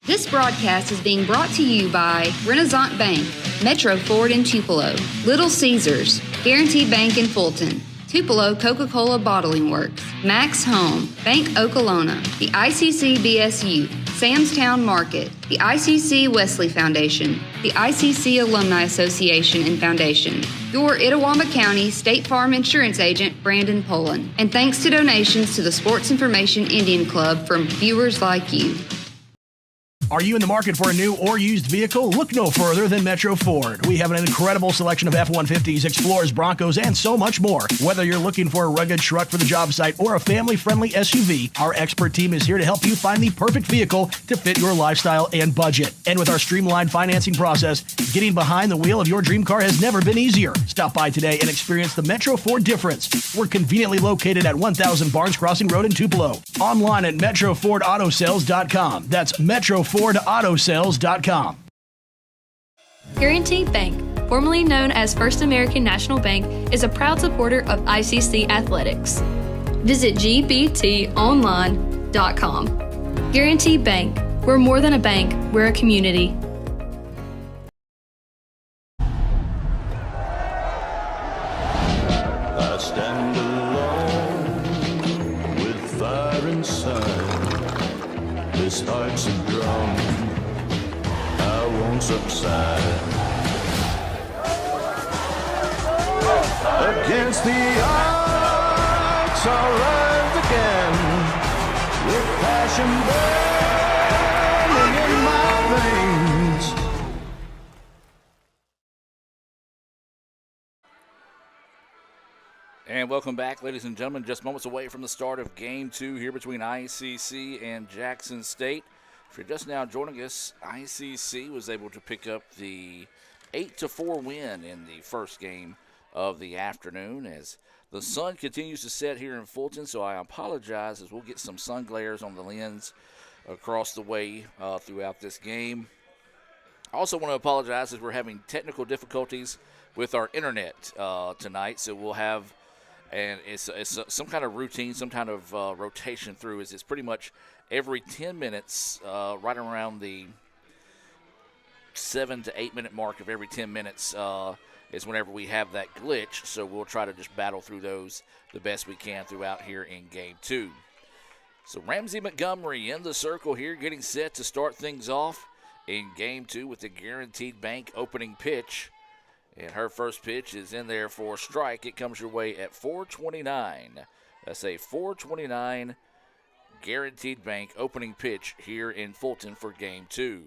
This broadcast is being brought to you by Renaissance Bank, Metro Ford in Tupelo, Little Caesars, Guaranteed Bank in Fulton, Tupelo Coca-Cola Bottling Works, Max Home, Bank Okolona, the ICC BSU, Samstown Market, the ICC Wesley Foundation, the ICC Alumni Association and Foundation, your Itawamba County State Farm Insurance Agent, Brandon Poland, and thanks to donations to the Sports Information Indian Club from viewers like you. Are you in the market for a new or used vehicle? Look no further than Metro Ford. We have an incredible selection of F-150s, Explorers, Broncos, and so much more. Whether you're looking for a rugged truck for the job site or a family-friendly SUV, our expert team is here to help you find the perfect vehicle to fit your lifestyle and budget. And with our streamlined financing process, getting behind the wheel of your dream car has never been easier. Stop by today and experience the Metro Ford difference. We're conveniently located at 1000 Barnes Crossing Road in Tupelo. Online at MetroFordAutoSales.com. That's MetroFordAutoSales.com. Guaranteed Bank, formerly known as First American National Bank, is a proud supporter of ICC Athletics. Visit gbtonline.com. Guaranteed Bank, we're more than a bank, we're a community. I stand alone with fire inside. This heart's a drum, I won't subside. Against the odds, I'll rise again, with passion burning in my veins. And welcome back, ladies and gentlemen. Just moments away from the start of Game 2 here between ICC and Jackson State. If you're just now joining us, ICC was able to pick up the 8-4 win in the first game of the afternoon as the sun continues to set here in Fulton, so I apologize as we'll get some sun glares on the lens across the way throughout this game. I also want to apologize as we're having technical difficulties with our internet tonight, so we'll have and it's some kind of routine, some kind of rotation through. It's pretty much every 10 minutes, right around the 7 to 8 minute mark of every 10 minutes is whenever we have that glitch. So we'll try to just battle through those the best we can throughout here in Game 2. So Ramsey Montgomery in the circle here, getting set to start things off in Game 2 with the Guaranteed Bank opening pitch. And her first pitch is in there for a strike. It comes your way at 4:29. That's a 4:29 Guaranteed Bank opening pitch here in Fulton for Game 2.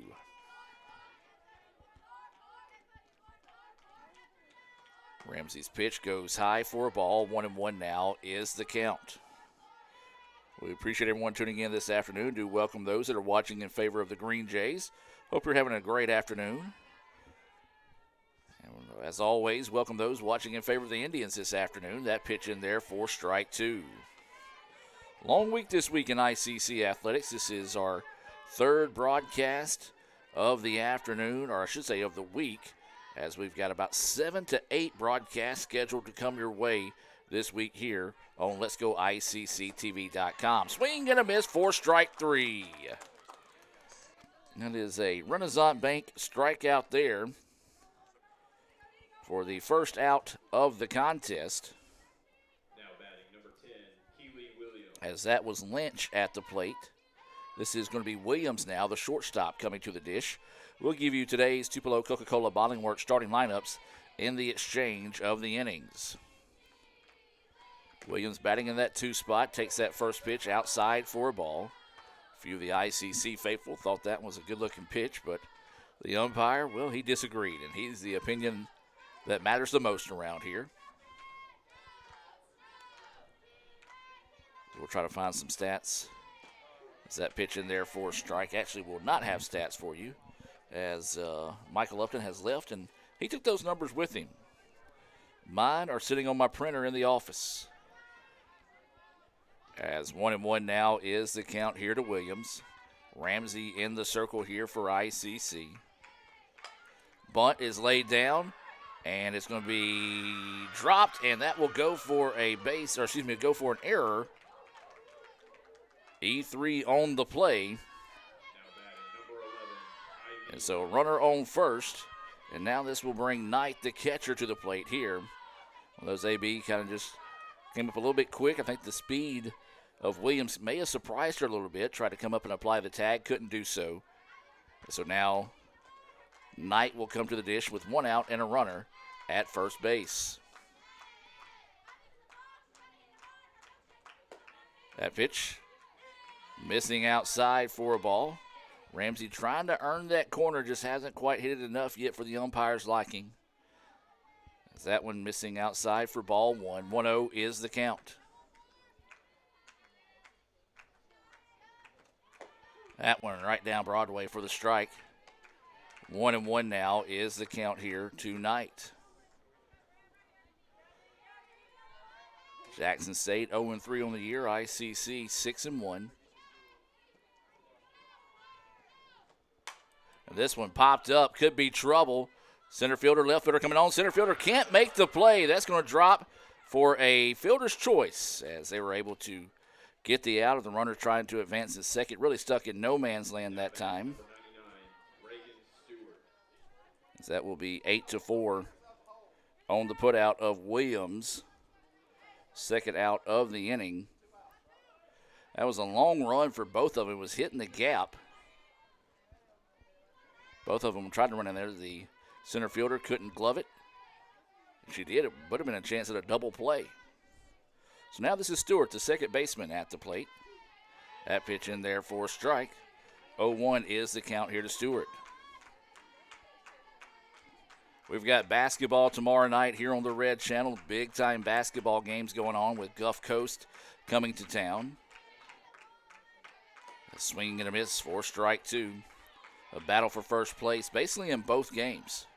Ramsey's pitch goes high for a ball. 1-1 now is the count. We appreciate everyone tuning in this afternoon. Do welcome those that are watching in favor of the Green Jays. Hope you're having a great afternoon. As always, welcome those watching in favor of the Indians this afternoon. That pitch in there for strike 2. Long week this week in ICC Athletics. This is our third broadcast of the afternoon, or I should say of the week, as we've got about 7 to 8 broadcasts scheduled to come your way this week here on Let'sGoICCTV.com. Swing and a miss for strike 3. That is a Renaissance Bank strikeout there for the first out of the contest. Now batting number 10, Keely Williams. As that was Lynch at the plate. This is going to be Williams now, the shortstop, coming to the dish. We'll give you today's Tupelo Coca-Cola Bottling Works starting lineups in the exchange of the innings. Williams batting in that 2 spot, takes that first pitch outside for a ball. A few of the ICC faithful thought that was a good-looking pitch, but the umpire, well, he disagreed, and he's the opinion that matters the most around here. We'll try to find some stats. As that pitch in there for a strike actually will not have stats for you, as Michael Upton has left, and he took those numbers with him. Mine are sitting on my printer in the office. As 1-1 now is the count here to Williams. Ramsey in the circle here for ICC. Bunt is laid down, and it's going to be dropped, and that will go for a base, or excuse me, go for an error. E3 on the play. Now batting number And so runner on first. And now this will bring Knight, the catcher, to the plate here. Well, those AB kind of just came up a little bit quick. I think the speed of Williams may have surprised her a little bit. Tried to come up and apply the tag, couldn't do so. So now Knight will come to the dish with 1 out and a runner at first base. That pitch missing outside for a ball. Ramsey trying to earn that corner, just hasn't quite hit it enough yet for the umpire's liking. As that one missing outside for ball 1. 1-0 is the count. That one right down Broadway for the strike. 1-1 now is the count here to Knight. Jackson State 0-3 on the year. ICC 6-1. And this one popped up. Could be trouble. Center fielder, left fielder coming on. Center fielder can't make the play. That's going to drop for a fielder's choice as they were able to get the out of the runner trying to advance to second. Really stuck in no man's land that time. As that will be 8-4 on the putout of Williams. Second out of the inning. That was a long run for both of them. It was hitting the gap. Both of them tried to run in there. The center fielder couldn't glove it. If she did, it would have been a chance at a double play. So now this is Stewart, the second baseman, at the plate. That pitch in there for a strike. 0-1 is the count here to Stewart. We've got basketball tomorrow night here on the Red Channel. Big-time basketball games going on with Gulf Coast coming to town. A swing and a miss for strike 2. A battle for first place basically in both games.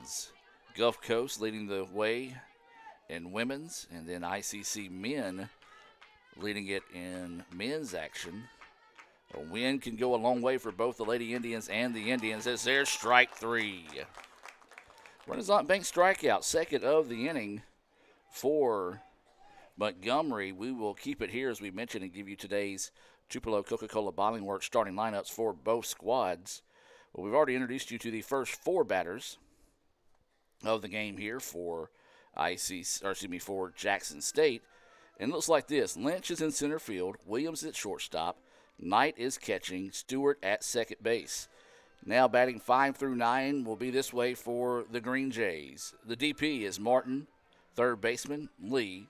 As Gulf Coast leading the way in women's, and then ICC men leading it in men's action. A win can go a long way for both the Lady Indians and the Indians as there's strike 3. Renaissance Bank strikeout, second of the inning for Montgomery. We will keep it here as we mentioned and give you today's Tupelo Coca-Cola Bottling Works starting lineups for both squads. Well, we've already introduced you to the first 4 batters of the game here for for Jackson State. And it looks like this. Lynch is in center field, Williams at shortstop, Knight is catching, Stewart at second base. Now batting 5 through 9 will be this way for the Green Jays. The DP is Martin, third baseman, Lee.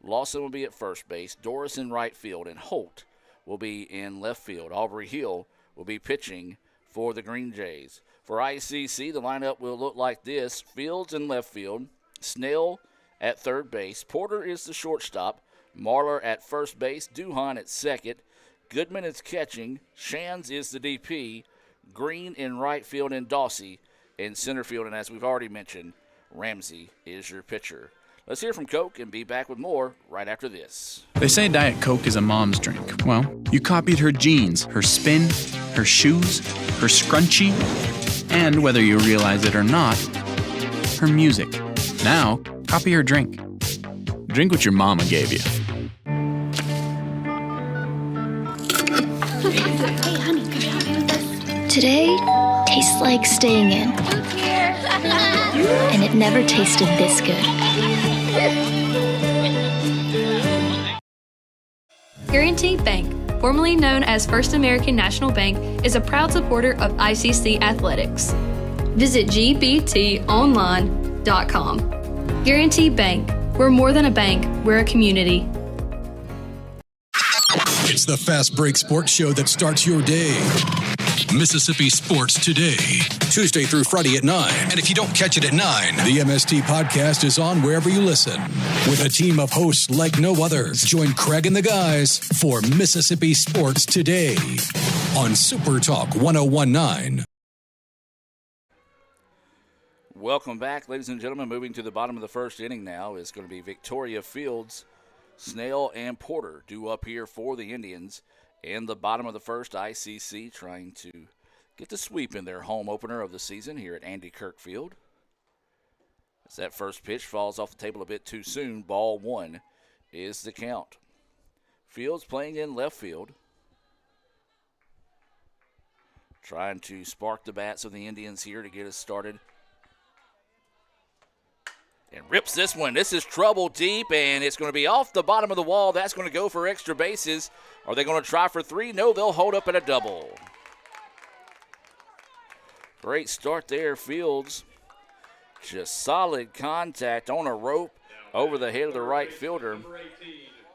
Lawson will be at first base, Doris in right field, and Holt will be in left field. Aubrey Hill will be pitching for the Green Jays. For ICC, the lineup will look like this. Fields in left field, Snell at third base, Porter is the shortstop, Marlar at first base, Duhan at second, Goodman is catching, Shands is the DP, Green in right field, and Dawsey in center field. And as we've already mentioned, Ramsey is your pitcher. Let's hear from Coke and be back with more right after this. They say Diet Coke is a mom's drink. Well, you copied her jeans, her spin, her shoes, her scrunchie, and whether you realize it or not, her music. Now, copy her drink. Drink what your mama gave you. Hey, honey, could you help me with this? Today tastes like staying in. And it never tasted this good. Guaranty Bank, formerly known as First American National Bank, is a proud supporter of ICC athletics. Visit gbtonline.com. Guaranty Bank, we're more than a bank, we're a community. It's the Fast Break Sports Show that starts your day. Mississippi Sports Today, Tuesday through Friday at 9. And if you don't catch it at 9, the MST podcast is on wherever you listen. With a team of hosts like no others, join Craig and the guys for Mississippi Sports Today on Super Talk 1019. Welcome back, ladies and gentlemen. Moving to the bottom of the first inning now is going to be Victoria Fields. Snell and Porter due up here for the Indians. In the bottom of the first, ICC trying to get the sweep in their home opener of the season here at Andy Kirk Field. As that first pitch falls off the table a bit too soon, ball 1 is the count. Fields playing in left field. Trying to spark the bats of the Indians here to get us started. And rips this one. This is trouble deep, and it's going to be off the bottom of the wall. That's going to go for extra bases. Are they going to try for 3? No, they'll hold up at a double. Great start there, Fields. Just solid contact on a rope over the head of the right fielder.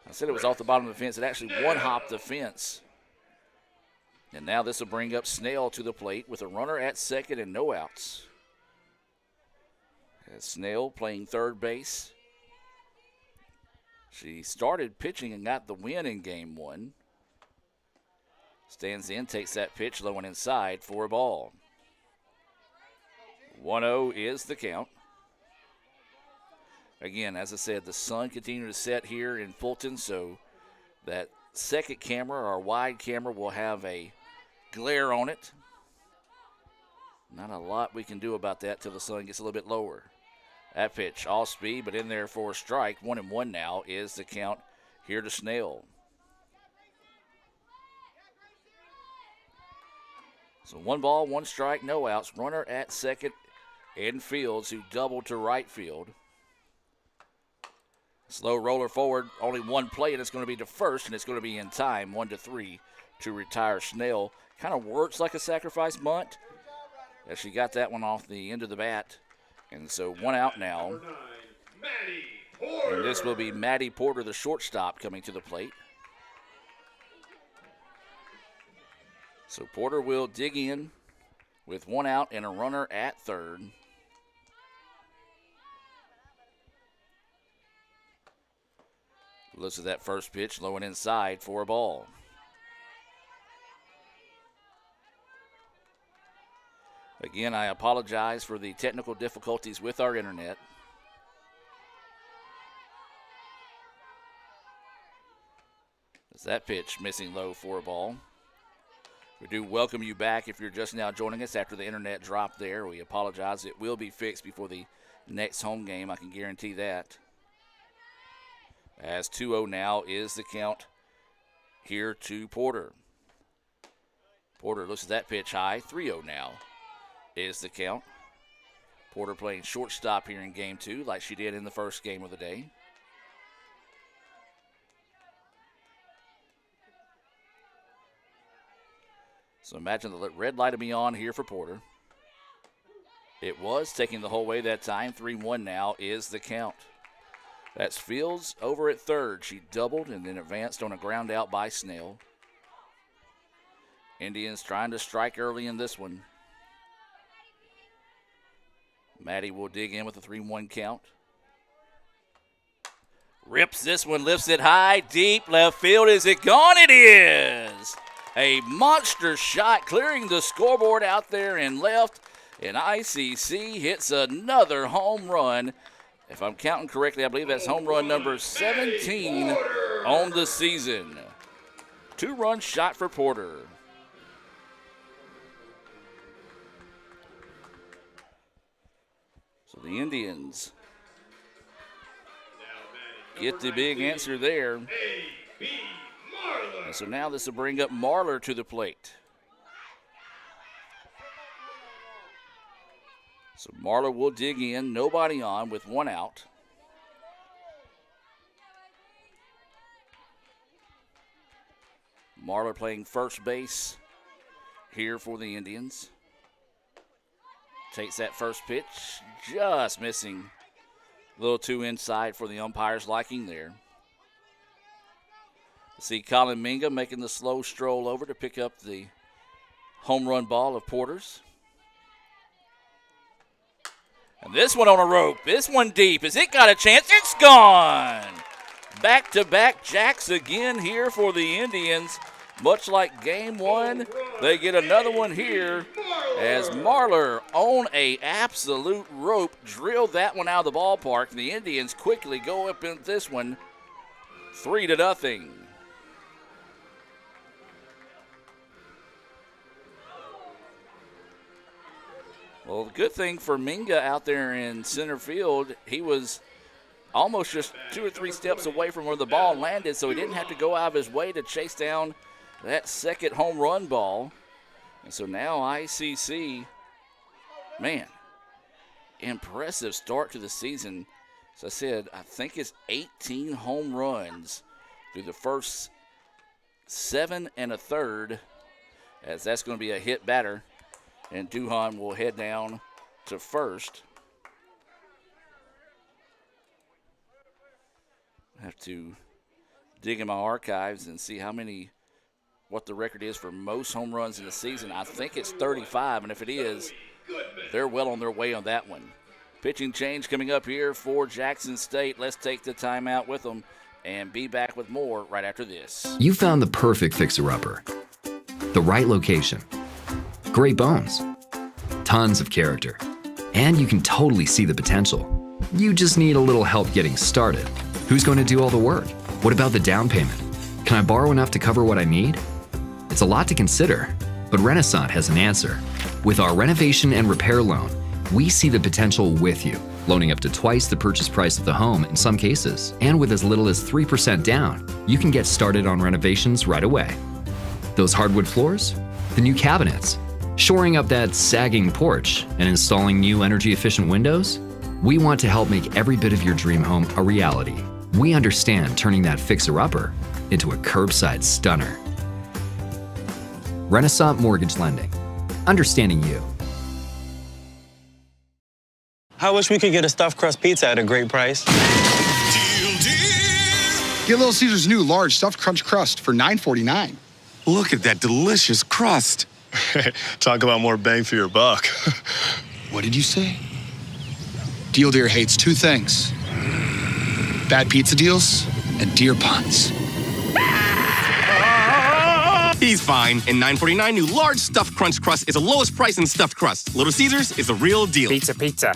I said it was off the bottom of the fence. It actually one-hopped the fence. And now this will bring up Snell to the plate with a runner at second and no outs. As Snell playing third base. She started pitching and got the win in game 1. Stands in, takes that pitch low and inside for a ball. 1-0 is the count. Again, as I said, the sun continued to set here in Fulton, so that second camera or wide camera will have a glare on it. Not a lot we can do about that till the sun gets a little bit lower. That pitch, all speed, but in there for a strike. 1-1 now is the count here to Snell. So 1 ball, 1 strike, no outs. Runner at second and Fields, who doubled to right field. Slow roller forward, only 1 play, and it's going to be to first, and it's going to be in time, 1-3 to retire Snell. Kind of works like a sacrifice bunt, as she got that one off the end of the bat. And so 1 out now. And this will be Maddie Porter, the shortstop, coming to the plate. So Porter will dig in with 1 out and a runner at third. Looks at that first pitch, low and inside for a ball. Again, I apologize for the technical difficulties with our internet. As that pitch missing low for a ball. We do welcome you back if you're just now joining us after the internet dropped there. We apologize. It will be fixed before the next home game. I can guarantee that. As 2-0 now is the count here to Porter. Porter looks at that pitch high. 3-0 now is the count. Porter playing shortstop here in game 2 like she did in the first game of the day. So imagine the red light will be on here for Porter. It was taking the whole way that time. 3-1 now is the count. That's Fields over at third. She doubled and then advanced on a ground out by Snell. Indians trying to strike early in this one. Maddie will dig in with a 3-1 count. Rips this one, lifts it high, deep left field. Is it gone? It is! A monster shot clearing the scoreboard out there in left. And ICC hits another home run. If I'm counting correctly, I believe that's home run number 17 on the season. 2-run shot for Porter. So the Indians get the big answer there. And so now this will bring up Marlar to the plate. So Marlar will dig in, nobody on with 1 out. Marlar playing first base here for the Indians. Takes that first pitch, just missing. A little too inside for the umpire's liking there. See Colin Minga making the slow stroll over to pick up the home run ball of Porter's. And this one on a rope. This one deep. Has it got a chance? It's gone. Back-to-back jacks again here for the Indians. Much like game 1, they get another one here as Marlar on a absolute rope drilled that one out of the ballpark. The Indians quickly go up in this one 3-0. Well, the good thing for Minga out there in center field, he was almost just 2 or 3 steps away from where the ball landed, so he didn't have to go out of his way to chase down that second home run ball. And so now ICC, man, impressive start to the season. As I said, I think it's 18 home runs through the first 7 1/3, as that's going to be a hit batter. And Duhan will head down to first. I have to dig in my archives and see what the record is for most home runs in the season. I think it's 35, and if it is, they're well on their way on that one. Pitching change coming up here for Jackson State. Let's take the timeout with them and be back with more right after this. You found the perfect fixer-upper. The right location. Great bones. Tons of character. And you can totally see the potential. You just need a little help getting started. Who's going to do all the work? What about the down payment? Can I borrow enough to cover what I need? It's a lot to consider, but Renaissance has an answer. With our renovation and repair loan, we see the potential with you, loaning up to twice the purchase price of the home in some cases. And with as little as 3% down, you can get started on renovations right away. Those hardwood floors? The new cabinets? Shoring up that sagging porch and installing new energy-efficient windows? We want to help make every bit of your dream home a reality. We understand turning that fixer-upper into a curbside stunner. Renaissance Mortgage Lending. Understanding you. I wish we could get a stuffed crust pizza at a great price. Get Little Caesars new large stuffed crunch crust for $9.49. Look at that delicious crust. Talk about more bang for your buck. What did you say? Deal Deer hates two things: bad pizza deals and deer puns. He's fine. And $9.49 new large stuffed crunch crust is the lowest price in stuffed crust. Little Caesars is a real deal. Pizza.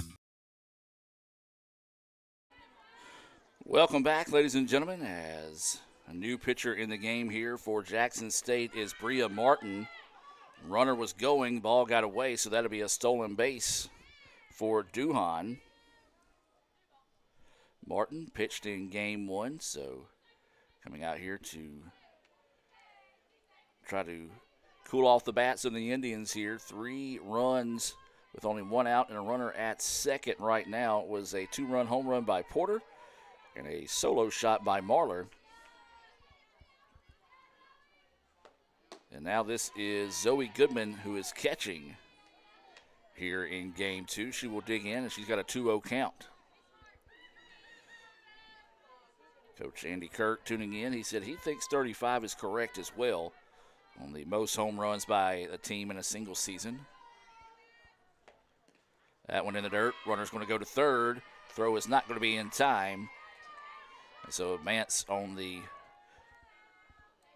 Welcome back, ladies and gentlemen, as a new pitcher in the game here for Jackson State is Bria Martin. Runner was going, ball got away, so that'll be a stolen base for Duhan. Martin pitched in game 1, so coming out here to try to cool off the bats of the Indians here. 3 runs with only 1 out and a runner at second right now. It was a 2-run home run by Porter and a solo shot by Marlar. And now this is Zoe Goodman who is catching here in game 2. She will dig in, and she's got a 2-0 count. Coach Andy Kirk tuning in. He said he thinks 35 is correct as well on the most home runs by a team in a single season. That one in the dirt. Runner's going to go to third. Throw is not going to be in time. And so Mance on the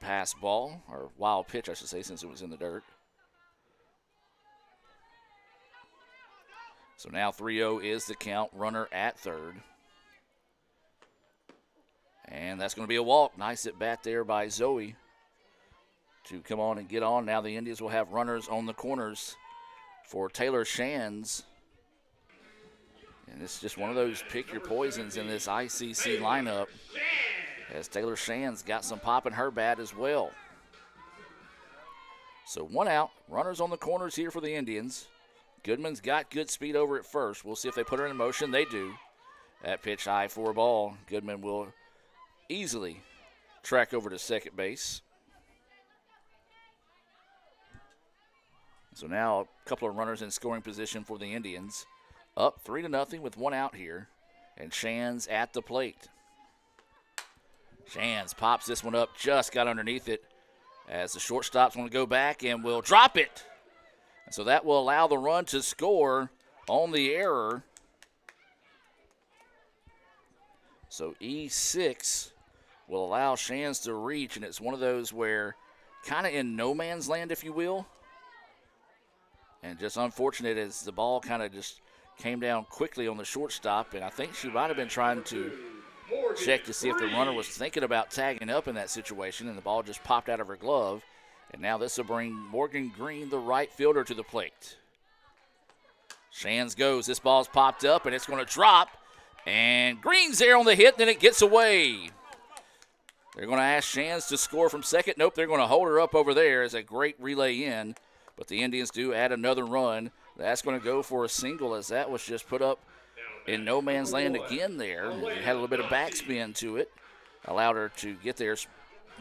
pass ball, or wild pitch, I should say, since it was in the dirt. So now 3-0 is the count. Runner at third. And that's going to be a walk. Nice at bat there by Zoe to come on and get on. Now the Indians will have runners on the corners for Taylor Shands. And it's just one of those pick your poisons in this ICC lineup, as Taylor Shands got some pop in her bat as well. So 1 out, runners on the corners here for the Indians. Goodman's got good speed over at first. We'll see if they put her in motion. They do. That pitch high for a ball. Goodman will easily track over to second base. So now a couple of runners in scoring position for the Indians. Up 3-0 with 1 out here. And Shands at the plate. Shands pops this one up, just got underneath it as the shortstop's going to go back and will drop it. And so that will allow the run to score on the error. So E6 will allow Shands to reach, and it's one of those where kind of in no man's land, if you will. And just unfortunate as the ball kind of just came down quickly on the shortstop, and I think she might have been trying to check to see if the runner was thinking about tagging up in that situation, and the ball just popped out of her glove. And now this will bring Morgan Green, the right fielder, to the plate. Shands goes. This ball's popped up, and it's going to drop. And Green's there on the hit, then it gets away. They're going to ask Shands to score from second. Nope, they're going to hold her up over there as a great relay in But the Indians do add another run. That's going to go for a single, as that was just put up in no man's land again there. It had a little bit of backspin to it, allowed her to get there.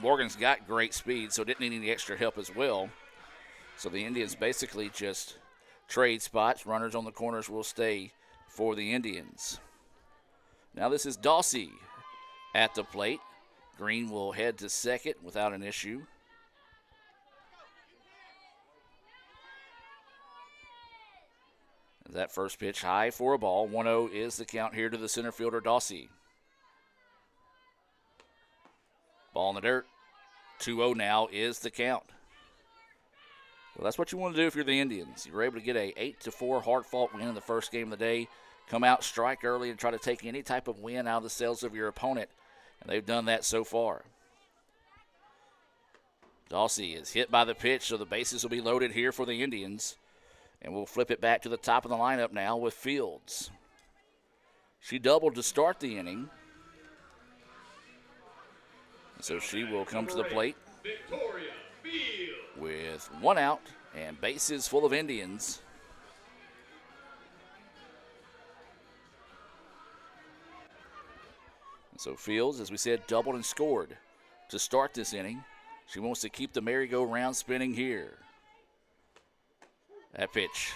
Morgan's got great speed, so didn't need any extra help as well. So the Indians basically just trade spots. Runners on the corners will stay for the Indians. Now this is Dawsey at the plate. Green will head to second without an issue. That first pitch high for a ball. 1-0 is the count here to the center fielder, Dawsey. Ball in the dirt. 2-0 now is the count. Well, that's what you want to do if you're the Indians. You were able to get a 8-4 hard-fought win in the first game of the day. Come out, strike early, and try to take any type of win out of the sails of your opponent. And they've done that so far. Dawsey is hit by the pitch, so the bases will be loaded here for the Indians. And we'll flip it back to the top of the lineup now with Fields. She doubled to start the inning. So she will come to the plate with one out and bases full of Indians. So Fields, as we said, doubled and scored to start this inning. She wants to keep the merry-go-round spinning here. That pitch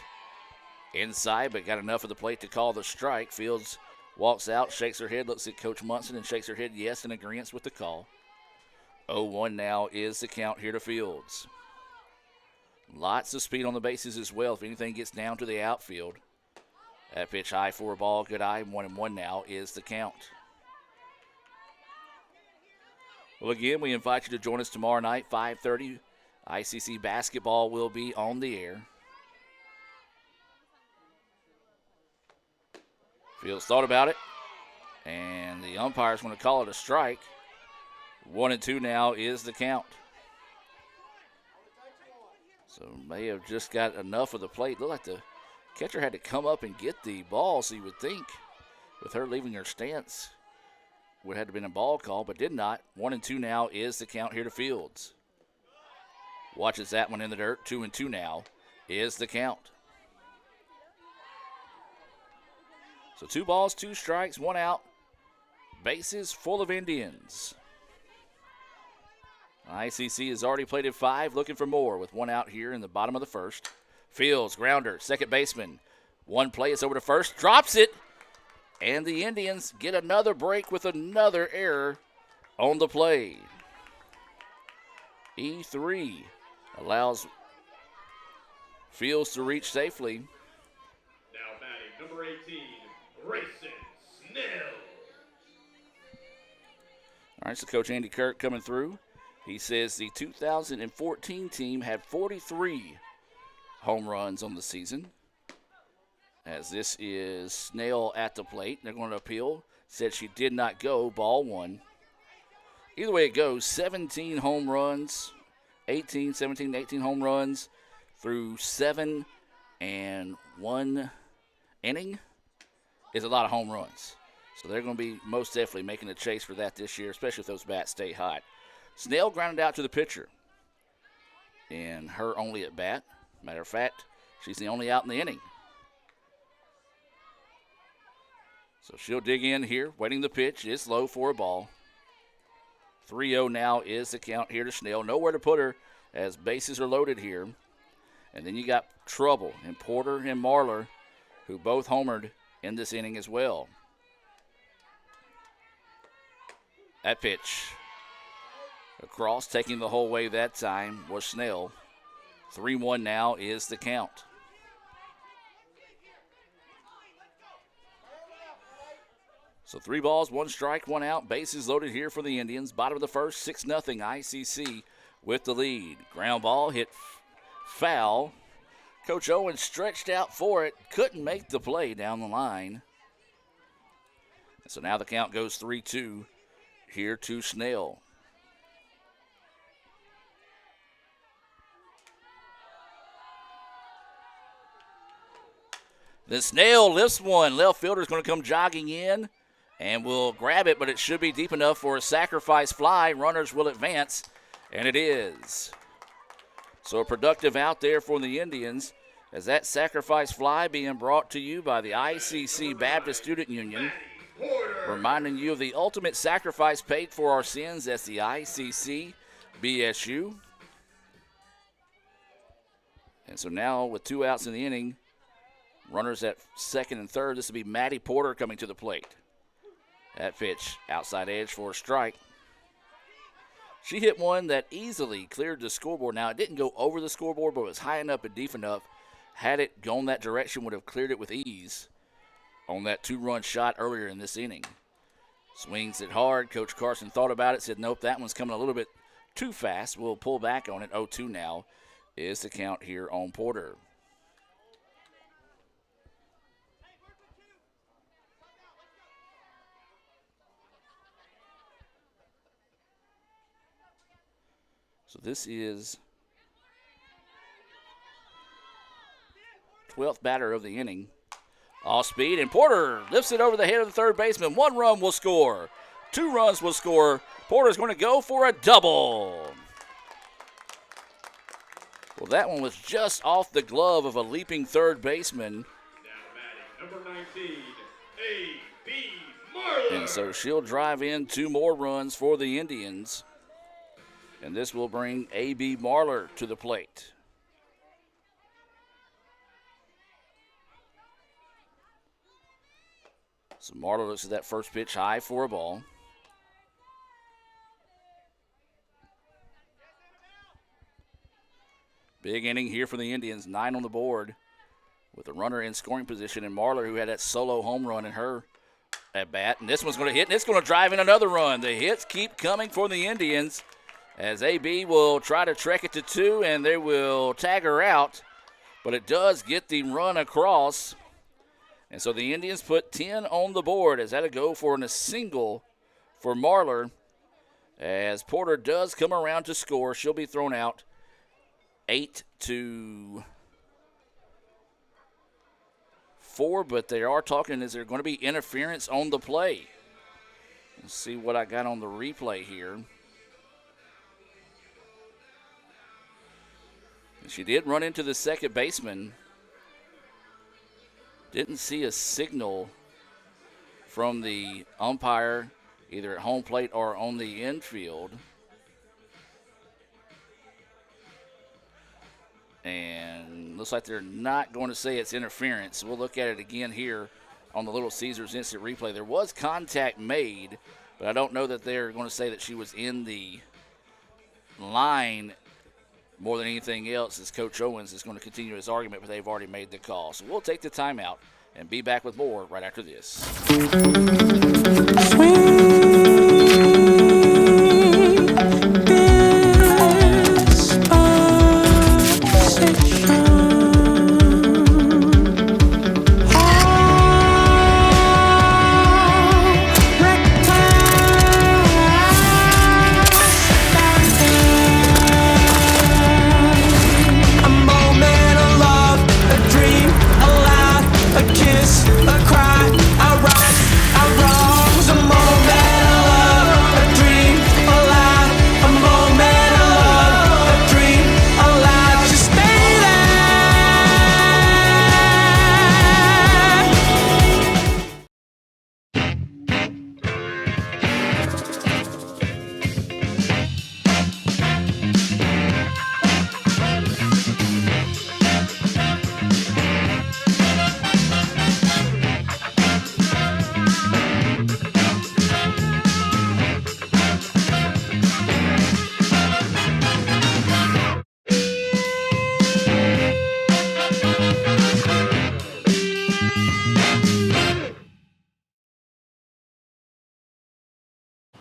inside, but got enough of the plate to call the strike. Fields walks out, shakes her head, looks at Coach Munson, and shakes her head yes in agreement with the call. 0-1 now is the count here to Fields. Lots of speed on the bases as well if anything gets down to the outfield. That pitch high for a ball, good eye. 1-1 now is the count. Well, again, we invite you to join us tomorrow night, 5:30. ICC basketball will be on the air. Fields thought about it, and the umpire's going to call it a strike. 1-2 now is the count. So may have just got enough of the plate. Looked like the catcher had to come up and get the ball, so you would think with her leaving her stance would have been a ball call, but did not. 1-2 now is the count here to Fields. Watches that one in the dirt. 2-2 now is the count. So 2 balls, 2 strikes, 1 out. Bases full of Indians. ICC has already plated 5, looking for more with 1 out here in the bottom of the first. Fields, grounder, second baseman. 1 play, it's over to first, drops it. And the Indians get another break with another error on the play. E3 allows Fields to reach safely. Now batting number 18, Grayson Snell. All right, so Coach Andy Kirk coming through. He says the 2014 team had 43 home runs on the season. As this is Snell at the plate. They're going to appeal. Said she did not go. Ball 1. Either way it goes, 17 home runs, 18 home runs through 7 and 1 inning is a lot of home runs. So they're going to be most definitely making a chase for that this year, especially if those bats stay hot. Snell grounded out to the pitcher in her only at bat. Matter of fact, she's the only out in the inning. So she'll dig in here, waiting the pitch. It's low for a ball. 3-0 now is the count here to Snell. Nowhere to put her as bases are loaded here. And then you got trouble in Porter and Marlar, who both homered in this inning as well. That pitch across, taking the whole way that time, was Snell. 3-1 now is the count. So 3 balls, 1 strike, 1 out. Bases loaded here for the Indians. Bottom of the first, 6-0 ICC with the lead. Ground ball hit foul. Coach Owen stretched out for it. Couldn't make the play down the line. So now the count goes 3-2 here to Snell. Then Snell lifts one. Left fielder's going to come jogging in and will grab it, but it should be deep enough for a sacrifice fly. Runners will advance, and it is. So a productive out there for the Indians as that sacrifice fly being brought to you by the ICC Baptist Student Union. Reminding you of the ultimate sacrifice paid for our sins. That's the ICC BSU. And so now with 2 outs in the inning, runners at second and third, this will be Maddie Porter coming to the plate. That pitch outside edge for a strike. She hit one that easily cleared the scoreboard. Now, it didn't go over the scoreboard, but it was high enough and deep enough. Had it gone that direction, would have cleared it with ease on that 2-run shot earlier in this inning. Swings it hard. Coach Carson thought about it, said, nope, that one's coming a little bit too fast. We'll pull back on it. 0-2 now is the count here on Porter. So this is 12th batter of the inning. Off speed, and Porter lifts it over the head of the third baseman. 1 run will score. 2 runs will score. Porter's going to go for a double. Well, that one was just off the glove of a leaping third baseman. Now batting, number 19, A.B. Marler. And so she'll drive in 2 more runs for the Indians. And this will bring A.B. Marler to the plate. So Marler looks at that first pitch high for a ball. Big inning here for the Indians. 9 on the board with a runner in scoring position. And Marler, who had that solo home run in her at bat. And this one's going to hit, and it's going to drive in another run. The hits keep coming for the Indians as AB will try to trek it to 2, and they will tag her out. But it does get the run across. And so the Indians put 10 on the board as that'll go for a single for Marler. As Porter does come around to score, she'll be thrown out 8-4, but they are talking, is there going to be interference on the play? Let's see what I got on the replay here. She did run into the second baseman. Didn't see a signal from the umpire, either at home plate or on the infield. And looks like they're not going to say it's interference. We'll look at it again here on the Little Caesars instant replay. There was contact made, but I don't know that they're going to say that she was in the line more than anything else, as Coach Owens is going to continue his argument, but they've already made the call. So we'll take the timeout and be back with more right after this.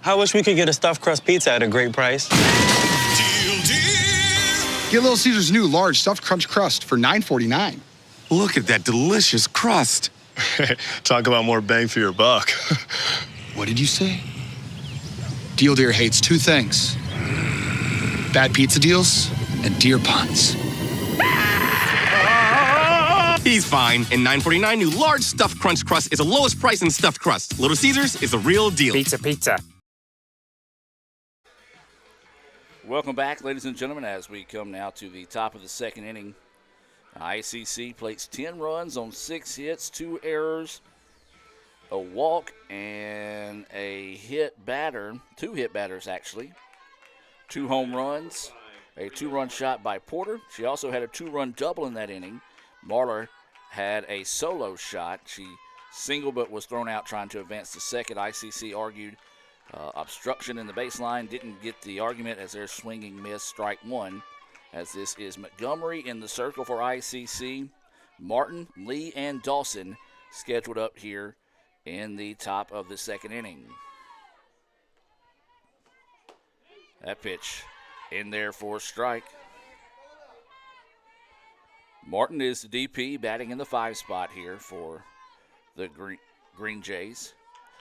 I wish we could get a stuffed crust pizza at a great price. Get Little Caesars' new large stuffed crunch crust for $9.49. Look at that delicious crust. Talk about more bang for your buck. What did you say? Deal Deer hates 2 things: bad pizza deals and deer puns. He's fine. And $9.49 new large stuffed crunch crust is the lowest price in stuffed crust. Little Caesars is the real deal. Pizza. Welcome back, ladies and gentlemen, as we come now to the top of the second inning. ICC plates 10 runs on 6 hits, 2 errors, a walk, and a hit batter. 2 hit batters, actually. 2 home runs, a 2-run shot by Porter. She also had a 2-run double in that inning. Marlar had a solo shot. She singled but was thrown out trying to advance to second. ICC argued obstruction in the baseline. Didn't get the argument as they're swinging miss, strike 1. As this is Montgomery in the circle for ICC. Martin, Lee, and Dawson scheduled up here in the top of the second inning. That pitch in there for a strike. Martin is the DP, batting in the 5 spot here for the Green Jays.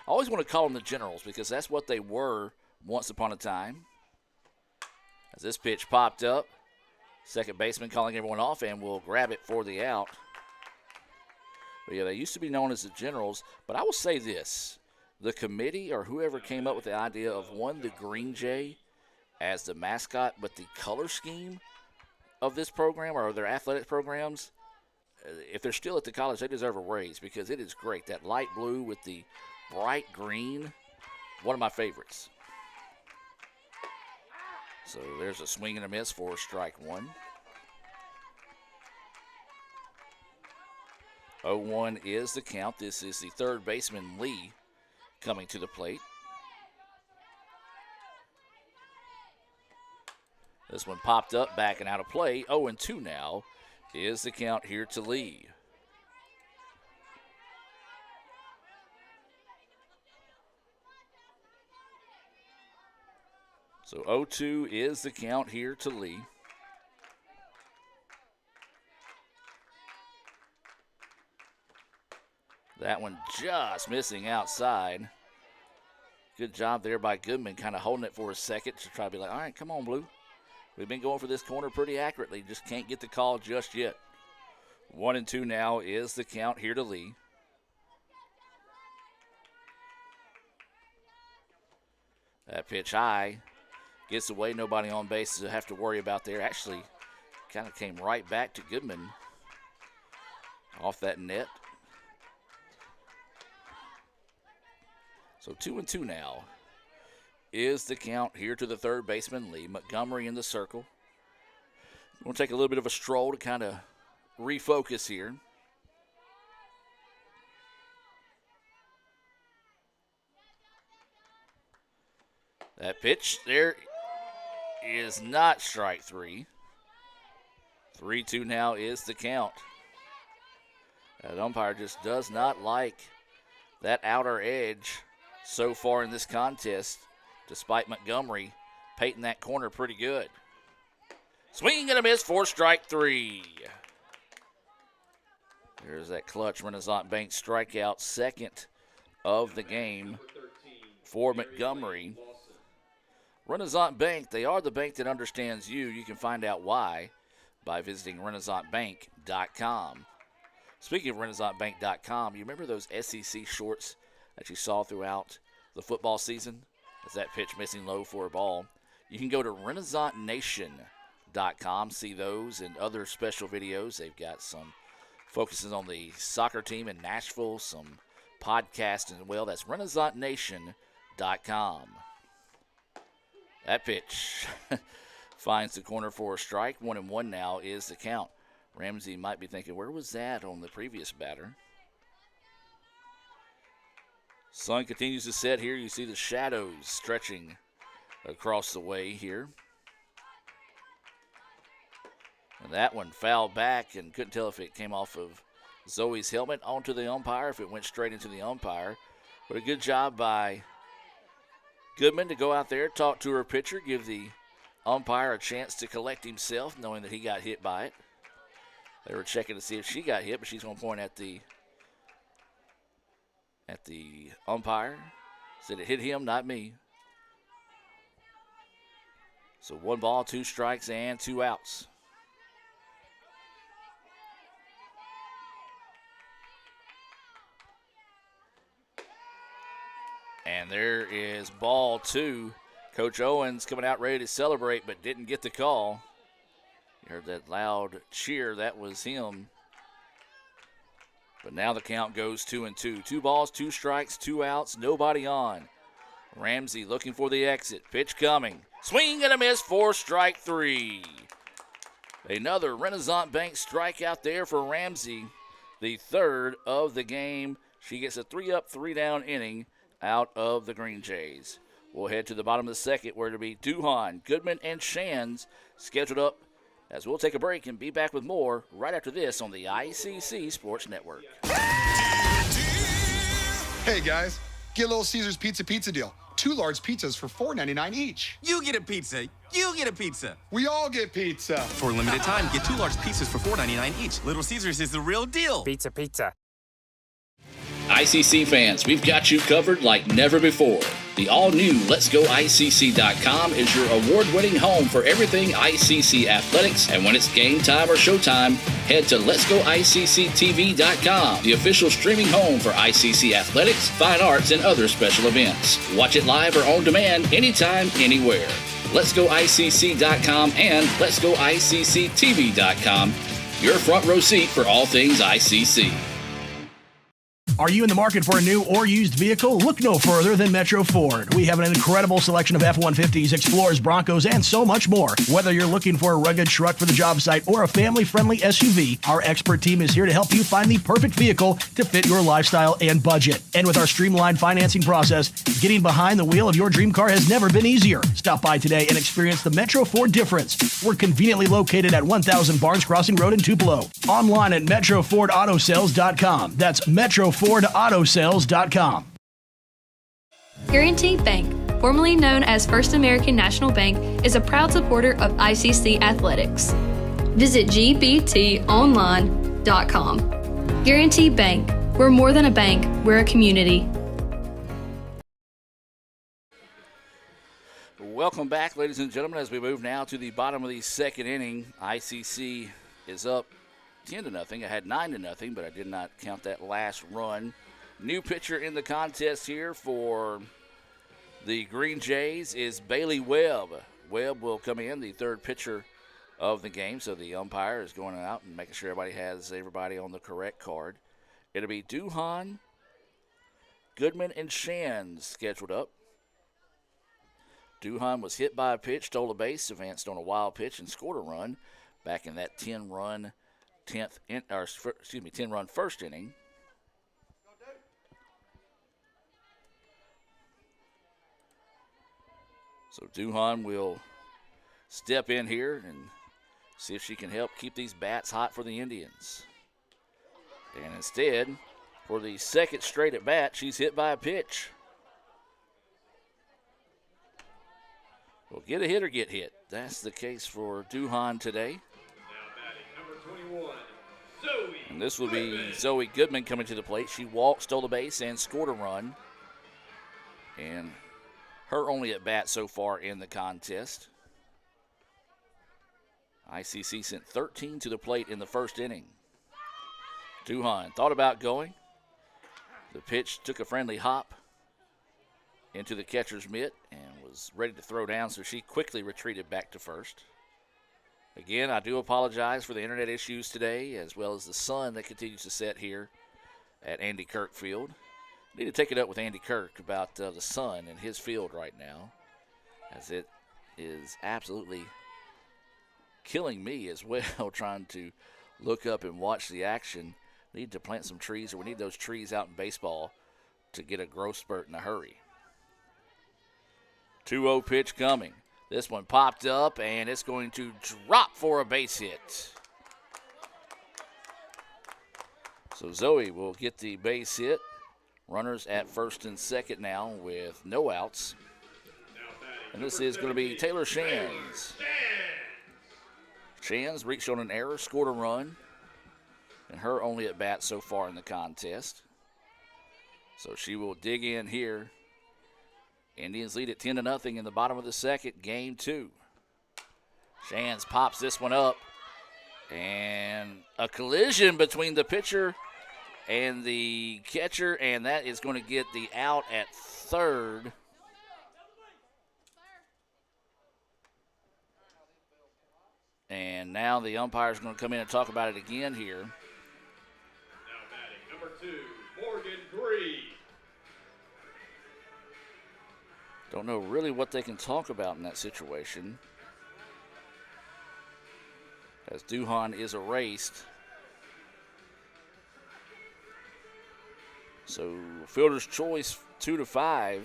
I always want to call them the Generals because that's what they were once upon a time. As this pitch popped up, second baseman calling everyone off and will grab it for the out. But yeah, they used to be known as the Generals, but I will say this. The committee or whoever came up with the idea of the Green Jay as the mascot, but the color scheme of this program or their athletic programs, if they're still at the college, they deserve a raise because it is great. That light blue with the bright green, one of my favorites. So there's a swing and a miss for strike 1. 0-1 is the count. This is the third baseman, Lee, coming to the plate. This one popped up, back and out of play. 0-2 now is the count here to Lee. So 0-2 is the count here to Lee. That one just missing outside. Good job there by Goodman, kind of holding it for a second to try to be like, all right, come on, Blue. We've been going for this corner pretty accurately. Just can't get the call just yet. 1-2 now is the count here to Lee. That pitch high. Gets away, nobody on base to have to worry about there. Actually, kind of came right back to Goodman off that net. So 2-2 now is the count here to the third baseman, Lee. Montgomery in the circle. We'll take a little bit of a stroll to kind of refocus here. That pitch there is not strike 3. 3-2 now is the count. That umpire just does not like that outer edge so far in this contest, despite Montgomery painting that corner pretty good. Swing and a miss for strike 3. There's that clutch Renaissance Bank strikeout, second of the game for Montgomery. Renaissance Bank, they are the bank that understands you. You can find out why by visiting RenaissanceBank.com. Speaking of RenaissanceBank.com, you remember those SEC shorts that you saw throughout the football season? As that pitch missing low for a ball. You can go to RenaissanceNation.com, see those and other special videos. They've got some focuses on the soccer team in Nashville, some podcasts as well. That's RenaissanceNation.com. That pitch finds the corner for a strike. 1-1 now is the count. Ramsey might be thinking, where was that on the previous batter? Sun continues to set here. You see the shadows stretching across the way here. And that one fouled back and couldn't tell if it came off of Zoe's helmet onto the umpire, if it went straight into the umpire. But a good job by Goodman to go out there, talk to her pitcher, give the umpire a chance to collect himself, knowing that he got hit by it. They were checking to see if she got hit, but she's going to point at the umpire. Said it hit him, not me. So 1 ball, 2 strikes, and 2 outs. And there is ball 2 Coach Owens coming out ready to celebrate, but didn't get the call. You heard that loud cheer. That was him. But now the count goes 2-2. 2 balls, 2 strikes, 2 outs, nobody on. Ramsey looking for the exit. Pitch coming. Swing and a miss for strike 3. Another Renaissance Bank strikeout there for Ramsey. The third of the game. She gets a 3-up, 3-down inning out of the Green Jays. We'll head to the bottom of the second where it'll be Duhan, Goodman, and Shands scheduled up as we'll take a break and be back with more right after this on the ICC Sports Network. Hey, guys. Get a Little Caesars pizza deal. 2 large pizzas for $4.99 each. You get a pizza. You get a pizza. We all get pizza. For a limited time, get 2 large pizzas for $4.99 each. Little Caesars is the real deal. Pizza. ICC fans, we've got you covered like never before. The all-new Let'sGoICC.com is your award-winning home for everything ICC athletics, and when it's game time or showtime, head to Let'sGoICCTV.com, the official streaming home for ICC athletics, fine arts, and other special events. Watch it live or on demand anytime, anywhere. Let'sGoICC.com and Let'sGoICCTV.com, your front row seat for all things ICC. Are you in the market for a new or used vehicle? Look no further than Metro Ford. We have an incredible selection of F-150s, Explorers, Broncos, and so much more. Whether you're looking for a rugged truck for the job site or a family-friendly SUV, our expert team is here to help you find the perfect vehicle to fit your lifestyle and budget. And with our streamlined financing process, getting behind the wheel of your dream car has never been easier. Stop by today and experience the Metro Ford difference. We're conveniently located at 1000 Barnes Crossing Road in Tupelo. Online at MetroFordAutoSales.com. That's MetroFordAutoSales.com. Guaranty Bank, formerly known as First American National Bank, is a proud supporter of ICC athletics. Visit gbtonline.com. Guaranty Bank, we're more than a bank, we're a community. Welcome back, ladies and gentlemen, as we move now to the bottom of the second inning. ICC is up 10-0. I had 9-0, but I did not count that last run. New pitcher in the contest here for the Green Jays is Bailey Webb. Webb will come in, the third pitcher of the game, so the umpire is going out and making sure everybody has everybody on the correct card. It'll be Duhan, Goodman, and Shands scheduled up. Duhan was hit by a pitch, stole a base, advanced on a wild pitch, and scored a run back in that 10-run first inning. So Duhan will step in here and see if she can help keep these bats hot for the Indians. And instead, for the second straight at bat, she's hit by a pitch. Well, get a hit or get hit. That's the case for Duhan today. And this will be Zoe Goodman coming to the plate. She walked, stole the base, and scored a run. And her only at bat so far in the contest. ICC sent 13 to the plate in the first inning. Duhan thought about going. The pitch took a friendly hop into the catcher's mitt and was ready to throw down, so she quickly retreated back to first. Again, I do apologize for the internet issues today, as well as the sun that continues to set here at Andy Kirk Field. Need to take it up with Andy Kirk about the sun in his field right now, as it is absolutely killing me as well, trying to look up and watch the action. Need to plant some trees, or we need those trees out in baseball to get a growth spurt in a hurry. 2-0 pitch coming. This one popped up, and it's going to drop for a base hit. So Zoe will get the base hit. Runners at first and second now with no outs. And this is going to be Taylor Shands. Shands reached on an error, scored a run, and her only at bat so far in the contest. So she will dig in here. Indians lead at 10-0 in the bottom of the second, game 2. Shands pops this one up, and a collision between the pitcher and the catcher, and that is going to get the out at third. And now the umpire's going to come in and talk about it again here. Now batting number 2, Morgan Green. Don't know really what they can talk about in that situation, as Duhan is erased. So fielder's choice 2-5,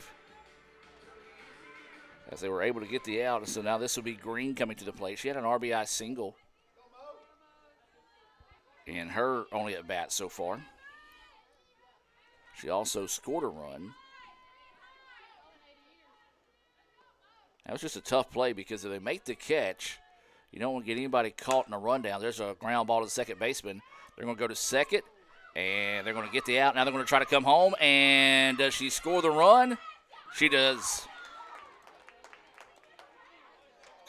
as they were able to get the out. And so now this will be Green coming to the plate. She had an RBI single in her only at bat so far. She also scored a run. That was just a tough play, because if they make the catch, you don't want to get anybody caught in a rundown. There's a ground ball to the second baseman. They're going to go to second, and they're going to get the out. Now they're going to try to come home, and does she score the run? She does.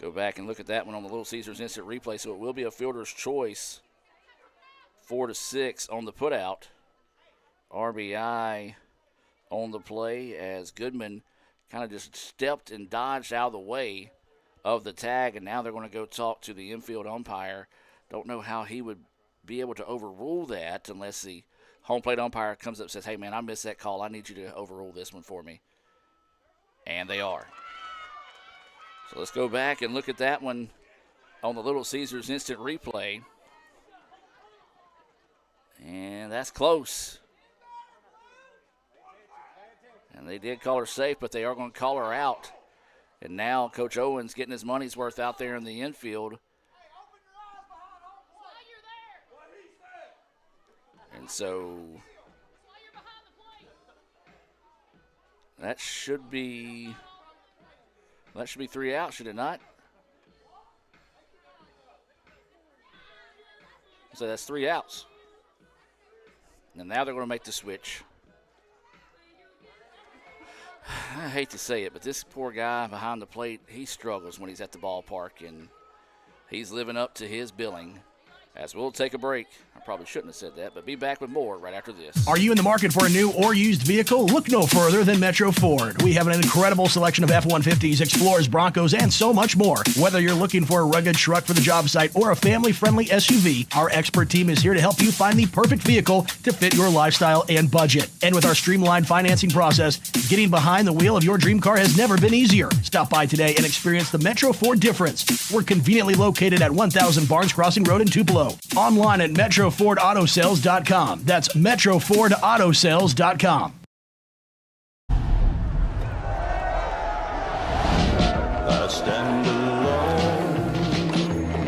Go back and look at that one on the Little Caesars instant replay. So it will be a fielder's choice, 4-6 on the putout. RBI on the play, as Goodman kind of just stepped and dodged out of the way of the tag, and now they're going to go talk to the infield umpire. Don't know how he would be able to overrule that unless the home plate umpire comes up and says, hey, man, I missed that call. I need you to overrule this one for me. And they are. So let's go back and look at that one on the Little Caesars instant replay. And that's close. And they did call her safe, but they are going to call her out. And now Coach Owens getting his money's worth out there in the infield. And so that should be 3 out, should it not? So that's 3 outs. And now they're going to make the switch. I hate to say it, but this poor guy behind the plate, he struggles when he's at the ballpark, and he's living up to his billing. As we'll take a break. I probably shouldn't have said that, but be back with more right after this. Are you in the market for a new or used vehicle? Look no further than Metro Ford. We have an incredible selection of F-150s, Explorers, Broncos, and so much more. Whether you're looking for a rugged truck for the job site or a family-friendly SUV, our expert team is here to help you find the perfect vehicle to fit your lifestyle and budget. And with our streamlined financing process, getting behind the wheel of your dream car has never been easier. Stop by today and experience the Metro Ford difference. We're conveniently located at 1000 Barnes Crossing Road in Tupelo. Online at MetroFordAutoSales.com. That's MetroFordAutoSales.com. I stand alone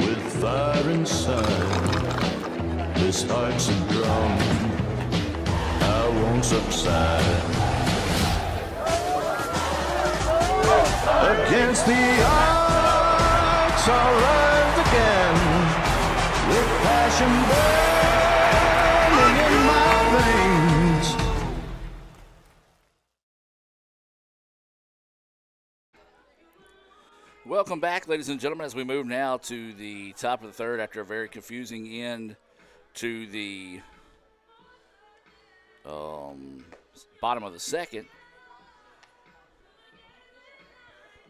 with fire inside. This heart's a drum, I won't subside. Against the odds, I'll rise again. With passion burning in my veins. Welcome back, ladies and gentlemen, as we move now to the top of the third after a very confusing end to the bottom of the second.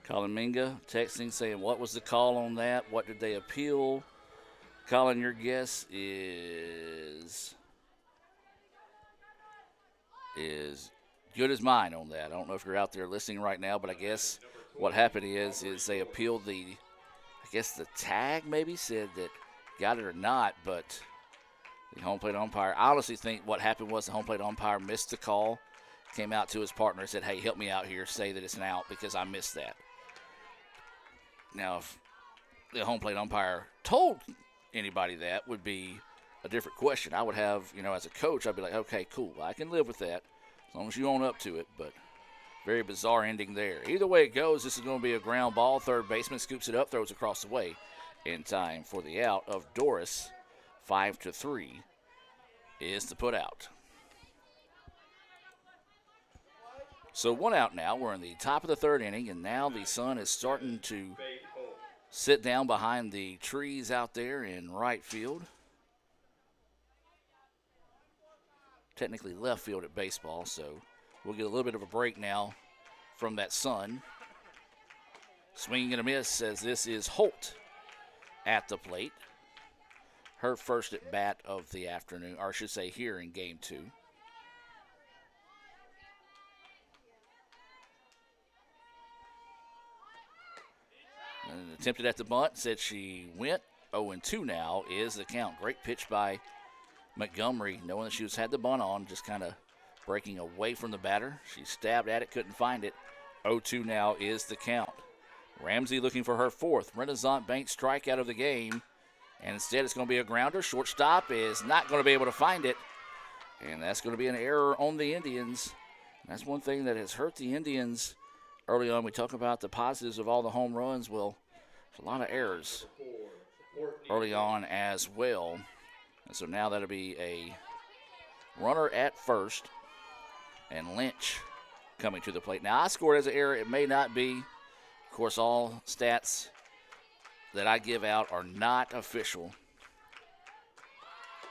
Colin Minga texting saying, what was the call on that? What did they appeal? Colin, your guess is good as mine on that. I don't know if you're out there listening right now, but I guess what happened is they appealed the tag maybe said that got it or not, but the home plate umpire, I honestly think what happened was the home plate umpire missed the call, came out to his partner and said, hey, help me out here, say that it's an out because I missed that. Now, if the home plate umpire told anybody that, would be a different question. I would have, as a coach, I'd be like, okay, cool, I can live with that as long as you own up to it, but very bizarre ending there. Either way it goes, this is going to be a ground ball. Third baseman scoops it up, throws across the way in time for the out of Doris. 5-3 is the put out. So 1 out now. We're in the top of the third inning, and now the sun is starting to sit down behind the trees out there in right field. Technically left field at baseball, so we'll get a little bit of a break now from that sun. Swinging and a miss, as this is Holt at the plate. Her first at bat of the afternoon, or I should say here in game 2. And attempted at the bunt, said she went. 0-2 now is the count. Great pitch by Montgomery, knowing that she had the bunt on, just kind of breaking away from the batter. She stabbed at it, couldn't find it. 0-2 now is the count. Ramsey looking for her 4th Renaissance Bank strikeout of the game. And instead it's going to be a grounder. Shortstop is not going to be able to find it. And that's going to be an error on the Indians. And that's one thing that has hurt the Indians early on. We talk about the positives of all the home runs. Well, there's a lot of errors early on as well. And so now that'll be a runner at first. And Lynch coming to the plate. Now, I scored as an error. It may not be. Of course, all stats that I give out are not official.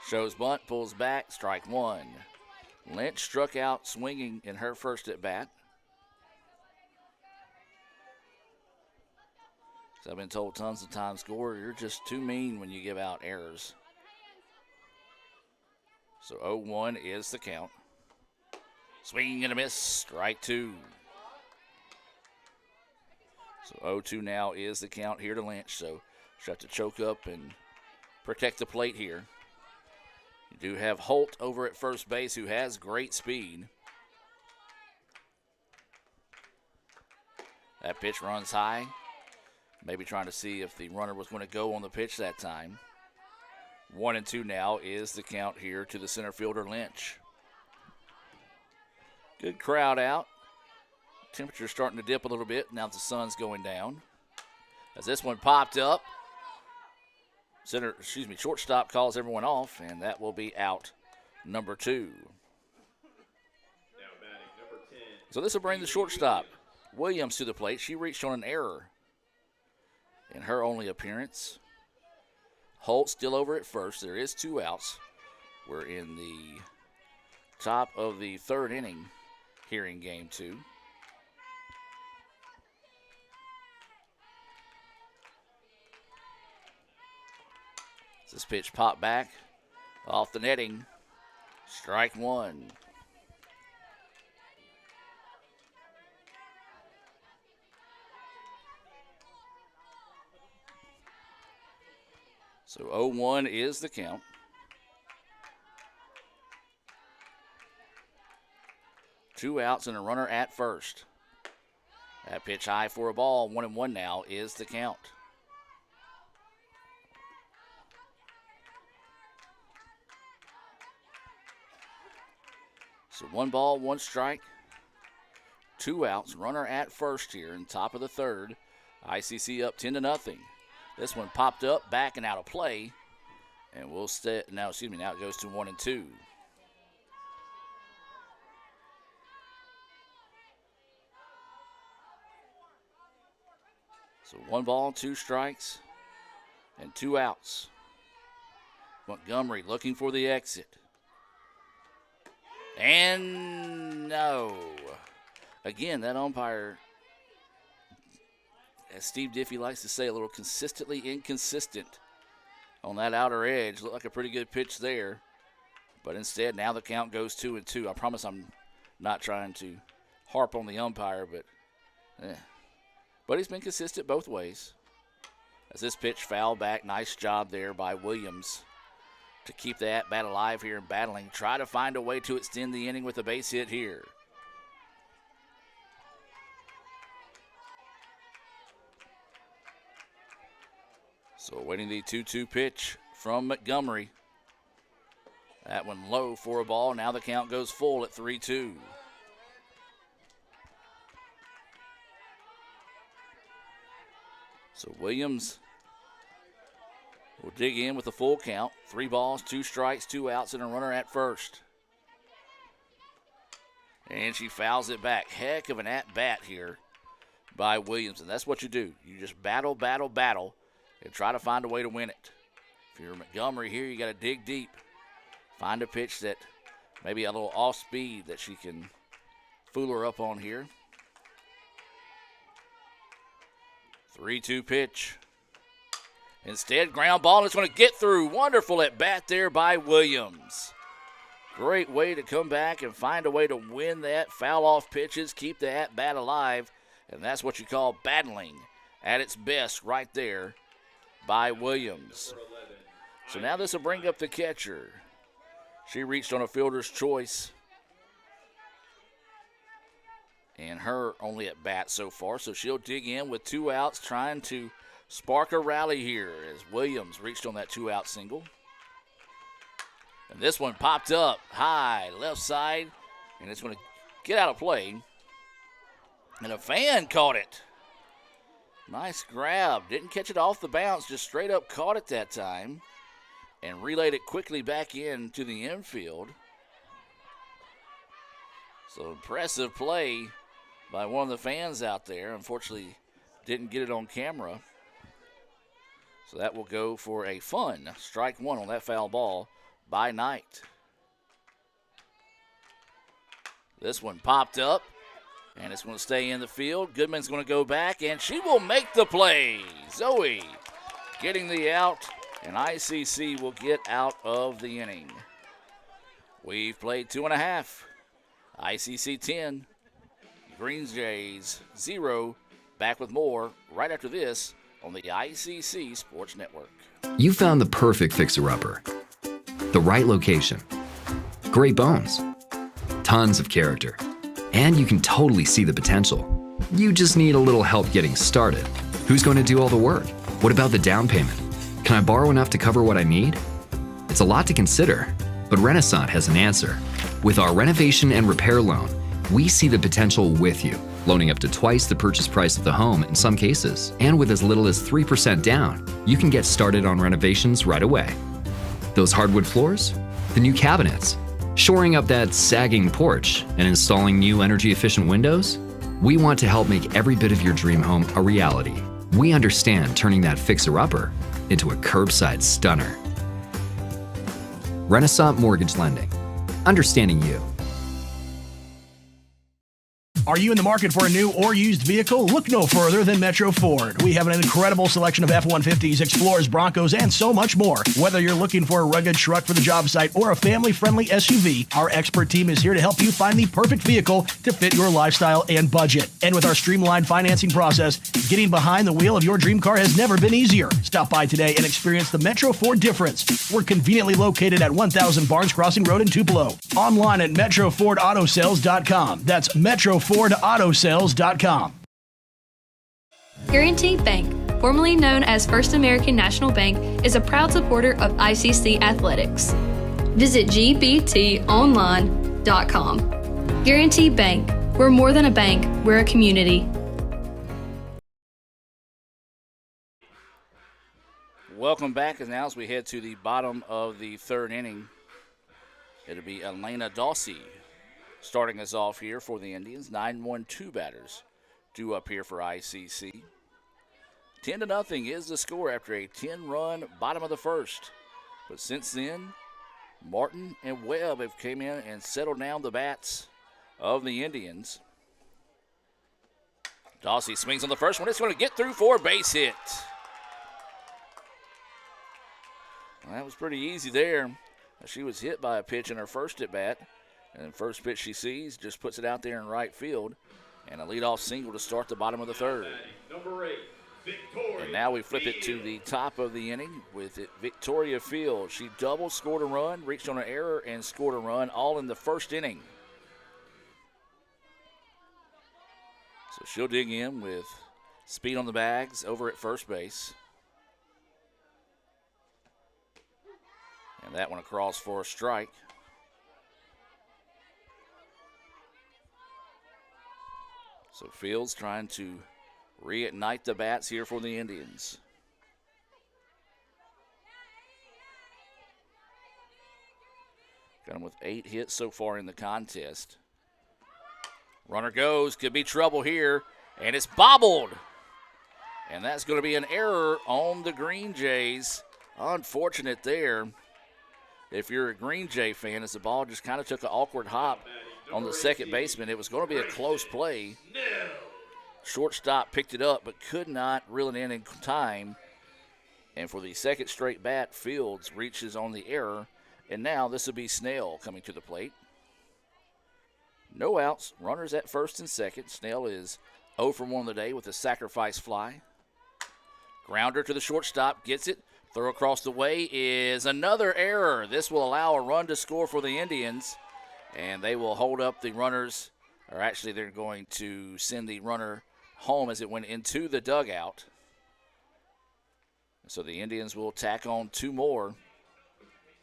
Shows bunt, pulls back, strike 1. Lynch struck out swinging in her first at bat. So I've been told tons of times, Gore, you're just too mean when you give out errors. So 0-1 is the count. Swinging and a miss, strike 2. So 0-2 now is the count here to Lynch. So she'll have to choke up and protect the plate here. You do have Holt over at first base, who has great speed. That pitch runs high. Maybe trying to see if the runner was going to go on the pitch that time. 1-2 now is the count here to the center fielder, Lynch. Good crowd out. Temperature's starting to dip a little bit now that the sun's going down. As this one popped up, shortstop calls everyone off, and that will be out number 2. So this will bring the shortstop, Williams, to the plate. She reached on an error in her only appearance. Holt still over at first. There is 2 outs. We're in the top of the 3rd inning here in game 2. This pitch popped back off the netting. Strike 1. So 0-1 is the count. Two outs and a runner at first. That pitch high for a ball. 1-1 now is the count. So 1 ball, 1 strike, 2 outs, runner at first here in top of the 3rd. ICC up 10-0. This one popped up, back and out of play, and we'll stay. Now it goes to 1-2. So 1 ball, 2 strikes, and 2 outs. Montgomery looking for the exit. And no. Again, that umpire, as Steve Diffie likes to say, a little consistently inconsistent on that outer edge. Looked like a pretty good pitch there. But instead, now the count goes 2-2. I promise I'm not trying to harp on the umpire, but he's been consistent both ways. As this pitch fouled back, nice job there by Williams to keep the at-bat alive here and battling. Try to find a way to extend the inning with a base hit here. So waiting the 2-2 pitch from Montgomery. That one low for a ball. Now the count goes full at 3-2. So Williams will dig in with a full count. 3 balls, 2 strikes, 2 outs, and a runner at first. And she fouls it back. Heck of an at-bat here by Williams. And that's what you do. You just battle, battle, battle, and try to find a way to win it. If you're Montgomery here, you got to dig deep. Find a pitch that maybe a little off speed that she can fool her up on here. 3-2 pitch. Instead, ground ball, and it's going to get through. Wonderful at bat there by Williams. Great way to come back and find a way to win that. Foul off pitches, keep the at bat alive, and that's what you call battling at its best right there by Williams. So now this will bring up the catcher. She reached on a fielder's choice. And her only at bat so far, so she'll dig in with 2 outs, trying to spark a rally here as Williams reached on that 2-out single. And this one popped up high, left side, and it's going to get out of play. And a fan caught it. Nice grab. Didn't catch it off the bounce, just straight up caught it that time and relayed it quickly back into the infield. So impressive play by one of the fans out there. Unfortunately, didn't get it on camera. So that will go for a fun strike one on that foul ball by Knight. This one popped up, and it's going to stay in the field. Goodman's going to go back, and she will make the play. Zoe getting the out, and ICC will get out of the inning. We've played 2.5. ICC 10. Green Jays 0. Back with more right after this on the ICC Sports Network. You found the perfect fixer-upper. The right location. Great bones. Tons of character. And you can totally see the potential. You just need a little help getting started. Who's going to do all the work? What about the down payment? Can I borrow enough to cover what I need? It's a lot to consider, but Renaissance has an answer. With our renovation and repair loan, we see the potential with you, loaning up to twice the purchase price of the home in some cases. And with as little as 3% down, you can get started on renovations right away. Those hardwood floors? The new cabinets? Shoring up that sagging porch and installing new energy-efficient windows? We want to help make every bit of your dream home a reality. We understand turning that fixer-upper into a curbside stunner. Renaissance Mortgage Lending. Understanding you. Are you in the market for a new or used vehicle? Look no further than Metro Ford. We have an incredible selection of F-150s, Explorers, Broncos, and so much more. Whether you're looking for a rugged truck for the job site or a family-friendly SUV, our expert team is here to help you find the perfect vehicle to fit your lifestyle and budget. And with our streamlined financing process, getting behind the wheel of your dream car has never been easier. Stop by today and experience the Metro Ford difference. We're conveniently located at 1000 Barnes Crossing Road in Tupelo. Online at MetroFordAutoSales.com. That's MetroFordAutoSales.com. Guaranty Bank, formerly known as First American National Bank, is a proud supporter of ICC athletics. Visit gbtonline.com. Guaranty Bank, we're more than a bank, we're a community. Welcome back, and now as we head to the bottom of the third inning, it'll be Elena Dawsey starting us off here for the Indians. 9-1-2 batters due up here for ICC. 10-0 is the score after a 10-run bottom of the first. But since then, Martin and Webb have came in and settled down the bats of the Indians. Dawsey swings on the first one. It's going to get through for a base hit. Well, that was pretty easy there. She was hit by a pitch in her first at bat. And the first pitch she sees just puts it out there in right field. And a leadoff single to start the bottom of the third. Number 8, Victoria. And now we flip it to the top of the inning with it Victoria Field. She doubled, scored a run, reached on an error, and scored a run, all in the first inning. So she'll dig in with speed on the bags over at first base. And that one across for a strike. So Fields trying to reignite the bats here for the Indians. Got him with 8 hits so far in the contest. Runner goes, could be trouble here, and it's bobbled. And that's going to be an error on the Green Jays. Unfortunate there. If you're a Green Jay fan, as the ball just kind of took an awkward hop on the second baseman. It was going to be a close play. Shortstop picked it up but could not reel it in time. And for the second straight bat, Fields reaches on the error. And now this will be Snell coming to the plate. No outs, runners at first and second. Snell is 0 for 1 of the day with a sacrifice fly. Grounder to the shortstop, gets it. Throw across the way is another error. This will allow a run to score for the Indians. And they will hold up the runners, or actually they're going to send the runner home as it went into the dugout. So the Indians will tack on 2 more.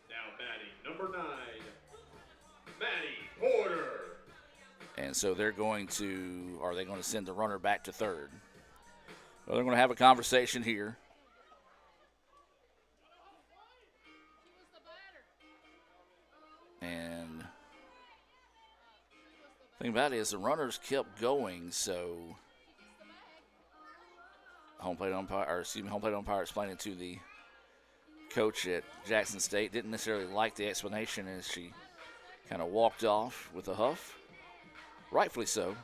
Now batting number 9, Matty Porter. And so they're going to, are they going to send the runner back to third? Well, they're going to have a conversation here. And the thing about it is the runners kept going, so home plate umpire explaining to the coach at Jackson State, didn't necessarily like the explanation as she kind of walked off with a huff. Rightfully so,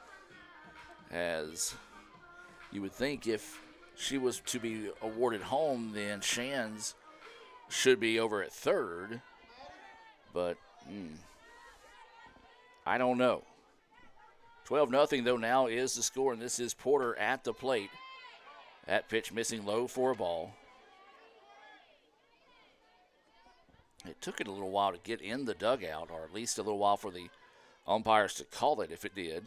as you would think if she was to be awarded home, then Shands should be over at third. But I don't know. 12-0 though now is the score, and this is Porter at the plate. That pitch missing low for a ball. It took it a little while to get in the dugout, or at least a little while for the umpires to call it if it did.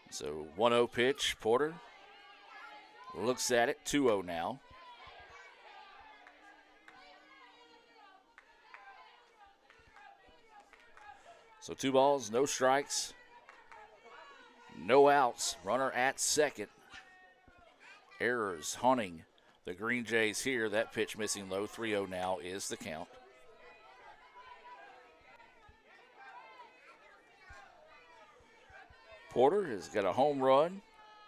So 1-0 pitch, Porter looks at it, 2-0 now. So 2 balls, no strikes, no outs, runner at second. Errors haunting the Green Jays here. That pitch missing low, 3-0 now is the count. Porter has got a home run,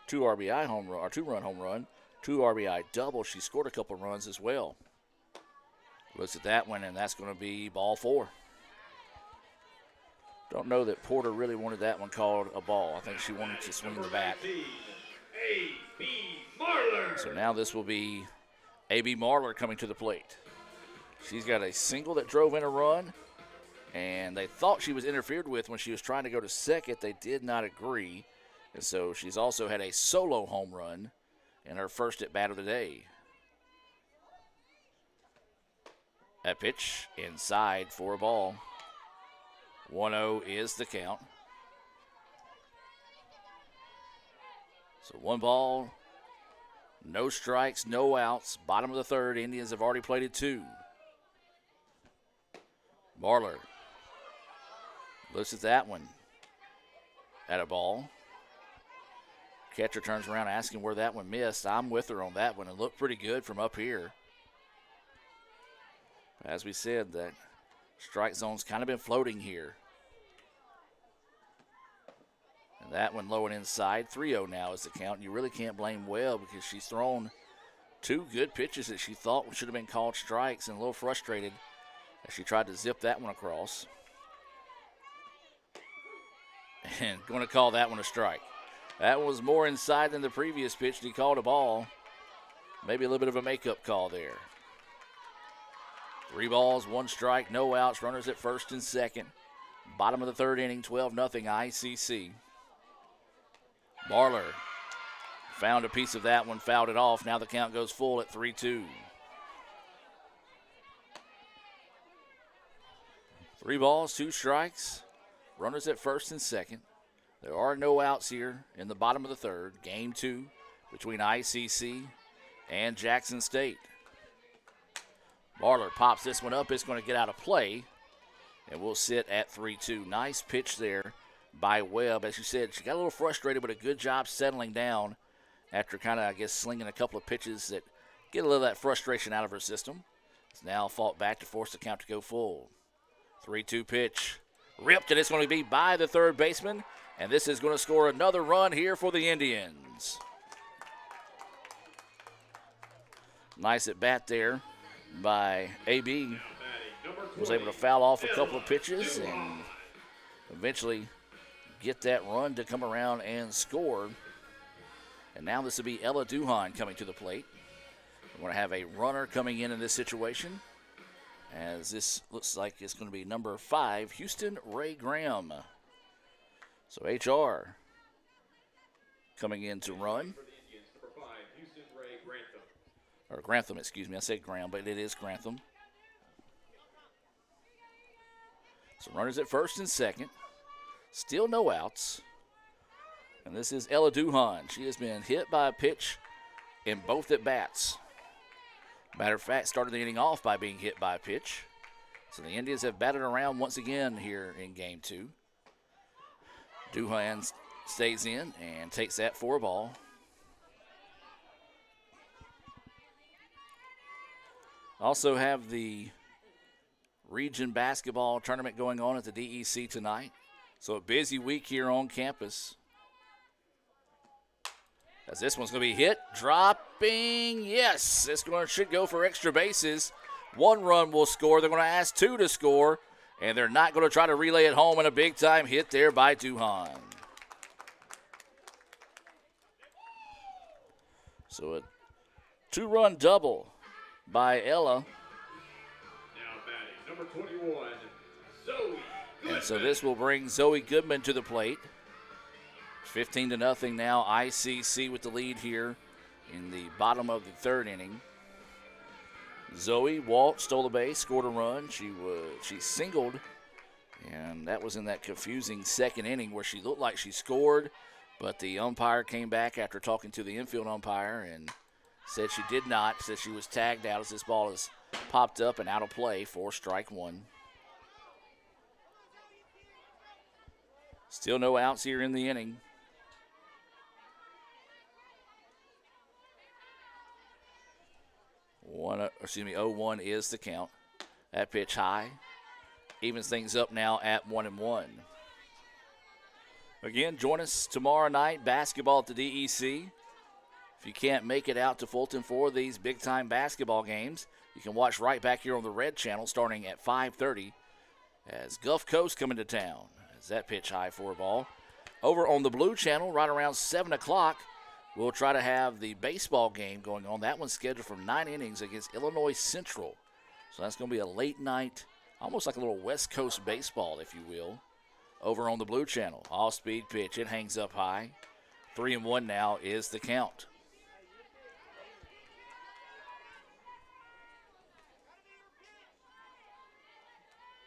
2 RBI home run, or 2-run home run, 2 RBI double. She scored a couple runs as well. Looks at that one, and that's going to be ball 4. Don't know that Porter really wanted that one called a ball. I think she wanted to swing the bat. A.B. Marler. So now this will be A.B. Marler coming to the plate. She's got a single that drove in a run, and they thought she was interfered with when she was trying to go to second. They did not agree, and so she's also had a solo home run in her first at-bat of the day. That pitch inside for a ball. 1-0 is the count. So 1 ball, no strikes, no outs. Bottom of the third, Indians have already plated 2. Marler looks at that one. At a ball. Catcher turns around asking where that one missed. I'm with her on that one. It looked pretty good from up here. As we said, that strike zone's kind of been floating here. And that one low and inside. 3-0 now is the count. You really can't blame Webb because she's thrown 2 good pitches that she thought should have been called strikes, and a little frustrated as she tried to zip that one across. And going to call that one a strike. That was more inside than the previous pitch. He called a ball. Maybe a little bit of a makeup call there. 3 balls, 1 strike, no outs. Runners at first and second. Bottom of the third inning, 12-0 ICC. Marler found a piece of that one, fouled it off. Now the count goes full at 3-2. 3 balls, 2 strikes. Runners at first and second. There are no outs here in the bottom of the third. Game 2 between ICC and Jackson State. Marler pops this one up. It's going to get out of play, and we'll sit at 3-2. Nice pitch there by Webb. As you said, she got a little frustrated, but a good job settling down after kind of, I guess, slinging a couple of pitches that get a little of that frustration out of her system. It's now fought back to force the count to go full. 3-2 pitch. Ripped, and it's going to be by the third baseman, and this is going to score another run here for the Indians. Nice at bat there by A.B. Was able to foul off a couple of pitches and eventually get that run to come around and score. And now this will be Ella Duhan coming to the plate. We're going to have a runner coming in this situation, as this looks like it's going to be number 5, Houston Ray Graham. So HR coming in to run. Or Grantham, excuse me. I said Graham, but it is Grantham. So runners at first and second. Still no outs. And this is Ella Duhan. She has been hit by a pitch in both at bats. Matter of fact, started the inning off by being hit by a pitch. So the Indians have batted around once again here in game 2. Duhan stays in and takes that for a ball. Also have the region basketball tournament going on at the DEC tonight. So a busy week here on campus. As this one's going to be hit, dropping, yes. This one should go for extra bases. 1 run will score. They're going to ask 2 to score, and they're not going to try to relay it home, and a big-time hit there by Duhan. So a 2-run double by Ella. Now batting, number 21, Zoe Goodman. And so this will bring Zoe Goodman to the plate. 15-0 now, ICC with the lead here in the bottom of the 3rd inning. Zoe walked, stole the base, scored a run. She singled, and that was in that confusing 2nd inning where she looked like she scored, but the umpire came back after talking to the infield umpire and said she did not, said she was tagged out as this ball is popped up and out of play for strike 1. Still no outs here in the inning. 0-1 is the count. That pitch high. Evens things up now at 1-1. Again, join us tomorrow night, basketball at the DEC. If you can't make it out to Fulton for these big-time basketball games, you can watch right back here on the Red Channel starting at 5:30 as Gulf Coast come into town. As that pitch high for a ball. Over on the Blue Channel, right around 7 o'clock, we'll try to have the baseball game going on. That one's scheduled for 9 innings against Illinois Central. So that's going to be a late night, almost like a little West Coast baseball, if you will, over on the Blue Channel. Off-speed pitch. It hangs up high. 3-1 now is the count.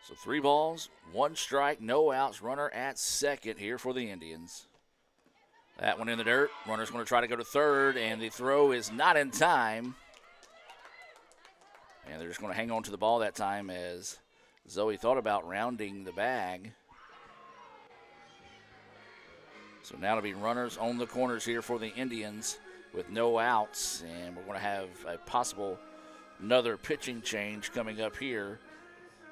So 3 balls, 1 strike, no outs. Runner at second here for the Indians. That one in the dirt. Runner's going to try to go to third, and the throw is not in time. And they're just going to hang on to the ball that time as Zoe thought about rounding the bag. So now it'll be runners on the corners here for the Indians with no outs. And we're going to have a possible another pitching change coming up here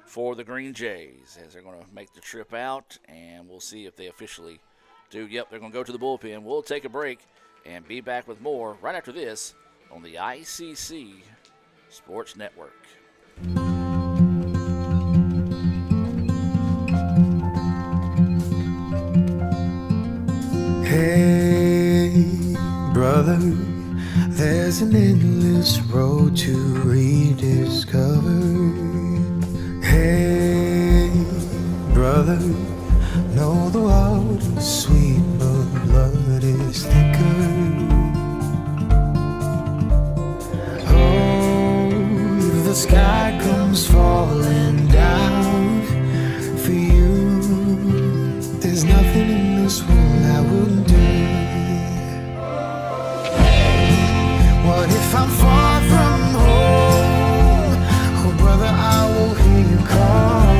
for the Green Jays as they're going to make the trip out. And we'll see if they officially do. Yep, they're going to go to the bullpen. We'll take a break and be back with more right after this on the ICC Sports Network. Hey, brother, there's an endless road to rediscover. Hey, brother, know the water's sweet, but blood is thicker. Oh, the sky comes falling down for you. There's nothing in this world I wouldn't do. What if I'm far from home? Oh, brother, I will hear you call.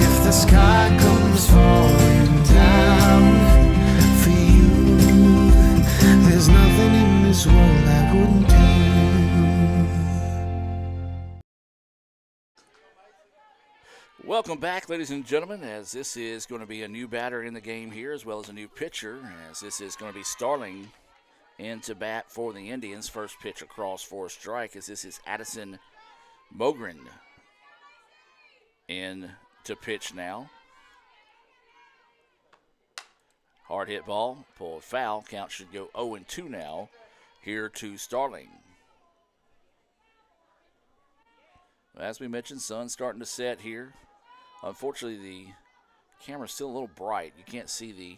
If the sky comes falling down for you, there's nothing in this world I wouldn't do. Welcome back, ladies and gentlemen, as this is going to be a new batter in the game here as well as a new pitcher, as this is going to be Starling into bat for the Indians. First pitch across for a strike as this is Addison Mogren in to pitch now. Hard hit ball, pulled foul. Count should go 0-2 now here to Starling. As we mentioned, sun's starting to set here. Unfortunately, the camera's still a little bright. You can't see the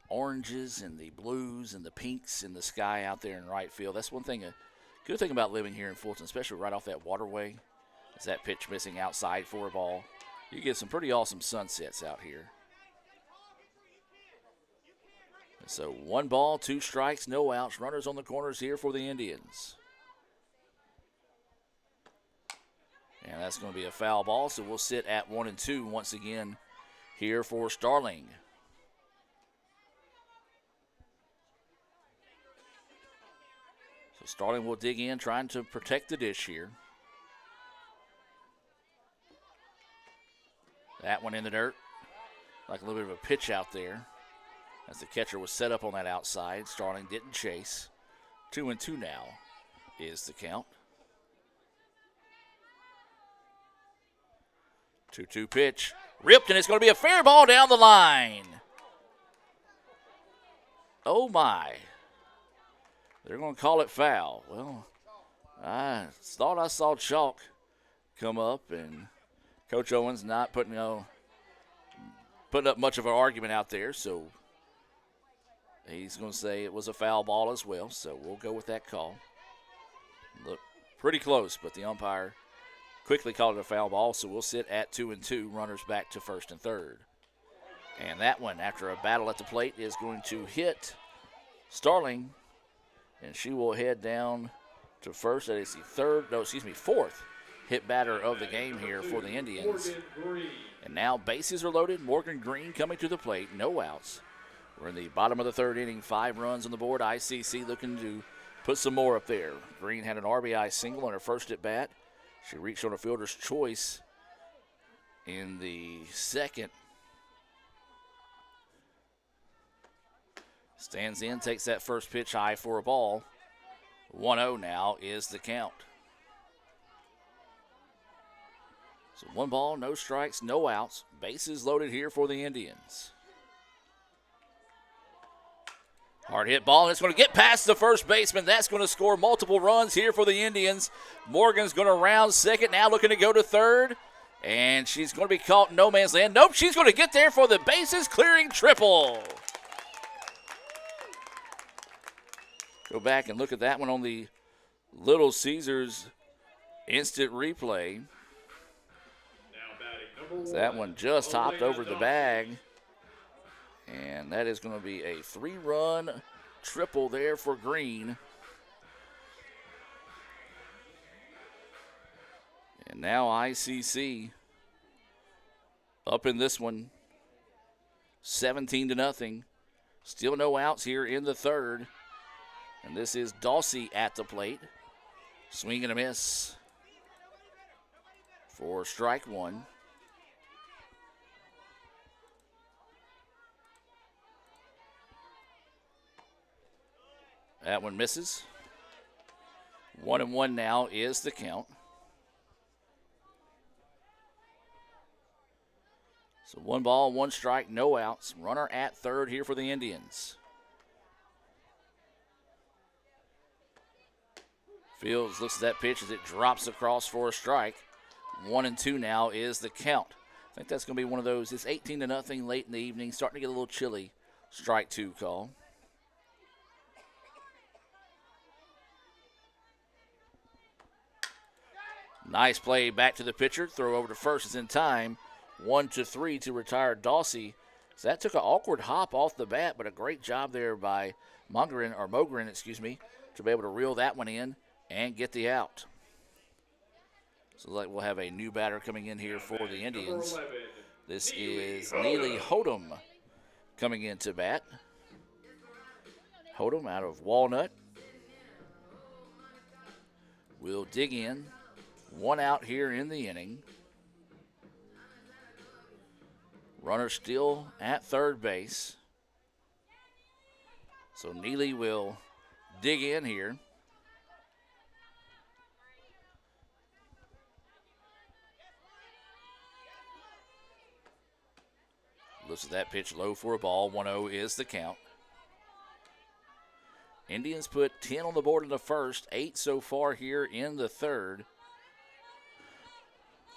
oranges and the blues and the pinks in the sky out there in right field. That's one thing, a good thing about living here in Fulton, especially right off that waterway, is that pitch missing outside for a ball. You get some pretty awesome sunsets out here. So 1 ball, 2 strikes, no outs. Runners on the corners here for the Indians. And that's going to be a foul ball, so we'll sit at 1-2 once again here for Starling. So Starling will dig in, trying to protect the dish here. That one in the dirt. Like a little bit of a pitch out there. As the catcher was set up on that outside, Starling didn't chase. 2-2 now is the count. 2-2 pitch. Ripped, and it's going to be a fair ball down the line. Oh, my. They're going to call it foul. Well, I thought I saw chalk come up, and Coach Owens not putting up much of an argument out there, so he's going to say it was a foul ball as well, so we'll go with that call. Look, pretty close, but the umpire quickly called it a foul ball, so we'll sit at 2-2, runners back to first and third. And that one, after a battle at the plate, is going to hit Starling, and she will head down to first. That is the fourth hit batter of the game here for the Indians. And now bases are loaded. Morgan Green coming to the plate, no outs. We're in the bottom of the third inning, 5 runs on the board. ICC looking to put some more up there. Green had an RBI single on her first at bat. She reached on a fielder's choice in the second. Stands in, takes that first pitch high for a ball. 1-0 now is the count. So 1 ball, no strikes, no outs. Bases loaded here for the Indians. Hard hit ball, and it's going to get past the first baseman. That's going to score multiple runs here for the Indians. Morgan's going to round second, now looking to go to third. And she's going to be caught in no man's land. Nope, she's going to get there for the bases clearing triple. Go back and look at that one on the Little Caesars instant replay. That one just hopped over the bag. And that is going to be a 3-run triple there for Green. And now ICC up in this one, 17-0. Still no outs here in the third. And this is Dawsey at the plate. Swing and a miss for strike 1. That one misses. 1-1 now is the count. So 1 ball, 1 strike, no outs. Runner at third here for the Indians. Fields looks at that pitch as it drops across for a strike. 1-2 now is the count. I think that's going to be one of those. It's 18-0 late in the evening, starting to get a little chilly. Strike 2 call. Nice play back to the pitcher. Throw over to first is in time. 1-3 to retire Dawsey. So that took an awkward hop off the bat, but a great job there by Mogren, to be able to reel that one in and get the out. So we'll have a new batter coming in here for the Indians. This is Neely Hodum coming into bat. Hodum out of Walnut will dig in. 1 out here in the inning. Runner still at third base. So Neely will dig in here. Looks at that pitch low for a ball. 1-0 is the count. Indians put 10 on the board in the first, 8 so far here in the third.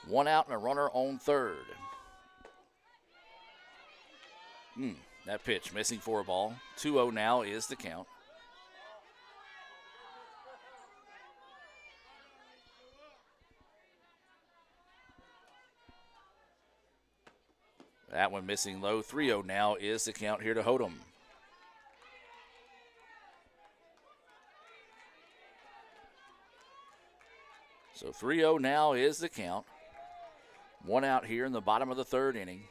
1 out and a runner on third. That pitch missing for a ball. 2-0 now is the count. That one missing low. 3-0 now is the count here to Hodum. So 3-0 now is the count. 1 out here in the bottom of the third inning.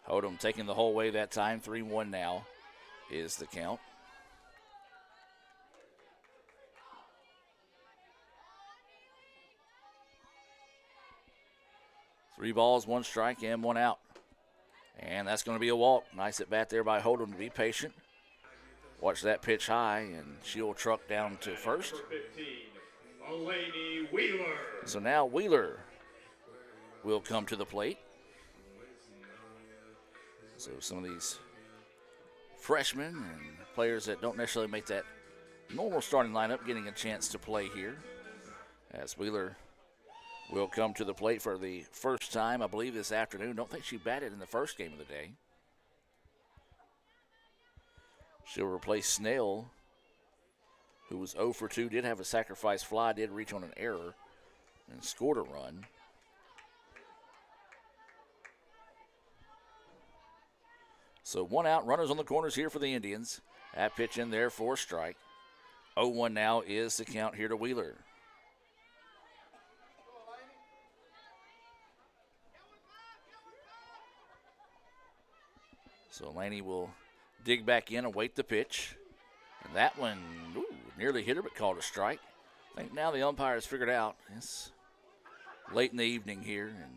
Hodum taking the whole way that time. 3-1 now is the count. Three balls, 1 strike, and 1 out. And that's going to be a walk. Nice at bat there by Hodum to be patient. Watch that pitch high, and she'll truck down to first. Elaney Wheeler. So now Wheeler will come to the plate. So some of these freshmen and players that don't necessarily make that normal starting lineup getting a chance to play here. As Wheeler will come to the plate for the first time, I believe, this afternoon. Don't think she batted in the first game of the day. She'll replace Snell, who was 0 for 2, did have a sacrifice fly, did reach on an error, and scored a run. So 1 out, runners on the corners here for the Indians. That pitch in there for a strike. 0-1 now is the count here to Wheeler. So Laney will dig back in, await the pitch. And that one, nearly hit her, but called a strike. I think now the umpire has figured out it's late in the evening here, and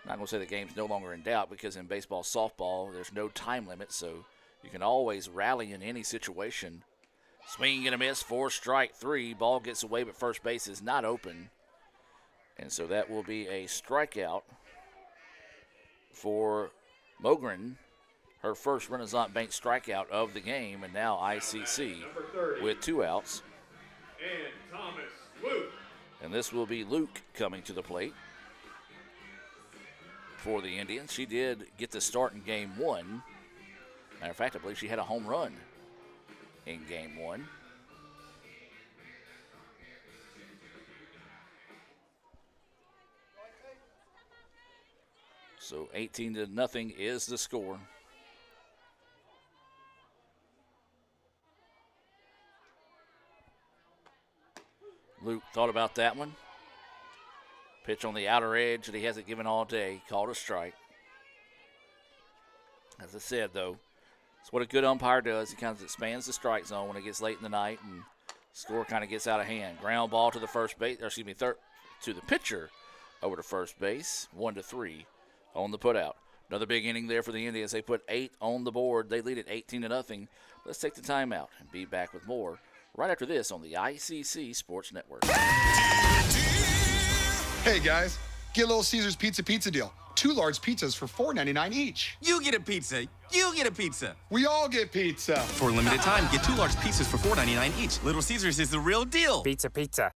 I'm not going to say the game's no longer in doubt, because in baseball, softball, there's no time limit, so you can always rally in any situation. Swing and a miss for strike 3. Ball gets away, but first base is not open. And so that will be a strikeout for Mogren. Her first Renaissance Bank strikeout of the game, and now ICC with 2 outs. And Thomas Luke. And this will be Luke coming to the plate for the Indians. She did get the start in game 1. Matter of fact, I believe she had a home run in game 1. So 18-0 is the score. Luke thought about that one. Pitch on the outer edge that he hasn't given all day. Called a strike. As I said, though, it's what a good umpire does. He kind of expands the strike zone when it gets late in the night and score kind of gets out of hand. Ground ball to the first base, or excuse me, to the pitcher over to first base. 1-3 on the putout. Another big inning there for the Indians. They put 8 on the board. They lead at 18-0. Let's take the timeout and be back with more right after this on the ICC Sports Network. Hey guys, get Little Caesars pizza deal. 2 large pizzas for $4.99 each. You get a pizza. You get a pizza. We all get pizza. For a limited time, get 2 large pizzas for $4.99 each. Little Caesars is the real deal. Pizza.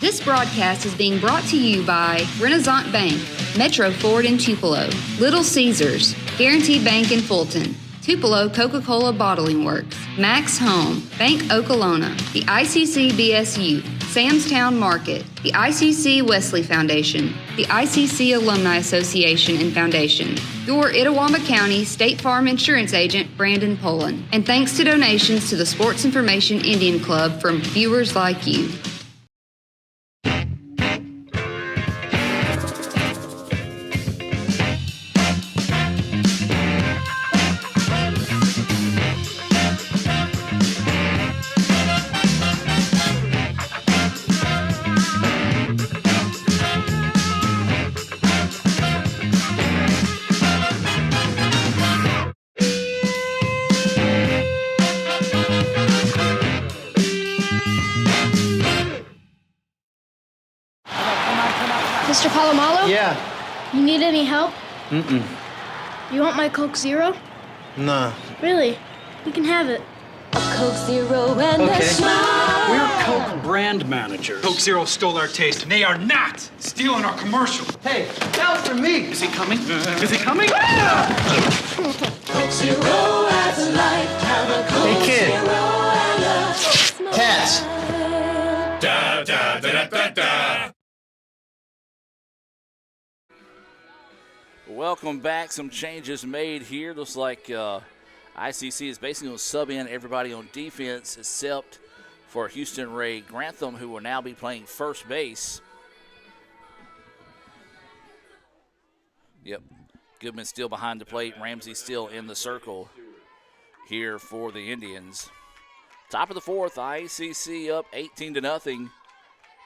This broadcast is being brought to you by Renaissance Bank, Metro Ford in Tupelo, Little Caesars, Guaranty Bank in Fulton, Tupelo Coca-Cola Bottling Works, Max Home, Bank Okolona, the ICC BSU, Samstown Market, the ICC Wesley Foundation, the ICC Alumni Association and Foundation, your Itawamba County State Farm Insurance Agent, Brandon Poland, and thanks to donations to the Sports Information Indian Club from viewers like you. Mr. Palomalo? Yeah. You need any help? Mm-mm. You want my Coke Zero? Nah. Really? You can have it. A Coke Zero and a smile. We're Coke brand managers. Coke Zero stole our taste, and they are not stealing our commercial. Hey, that was for me. Is he coming? Is he coming? Coke Zero adds life. Have a Coke Hey, kid. Zero and a smile. Cats. Da, da, da, da, da. Welcome back. Some changes made here. Looks like ICC is basically going to sub in everybody on defense except for Houston Ray Grantham, who will now be playing first base. Yep. Goodman still behind the plate. Ramsey still in the circle here for the Indians. Top of the fourth, ICC up 18-0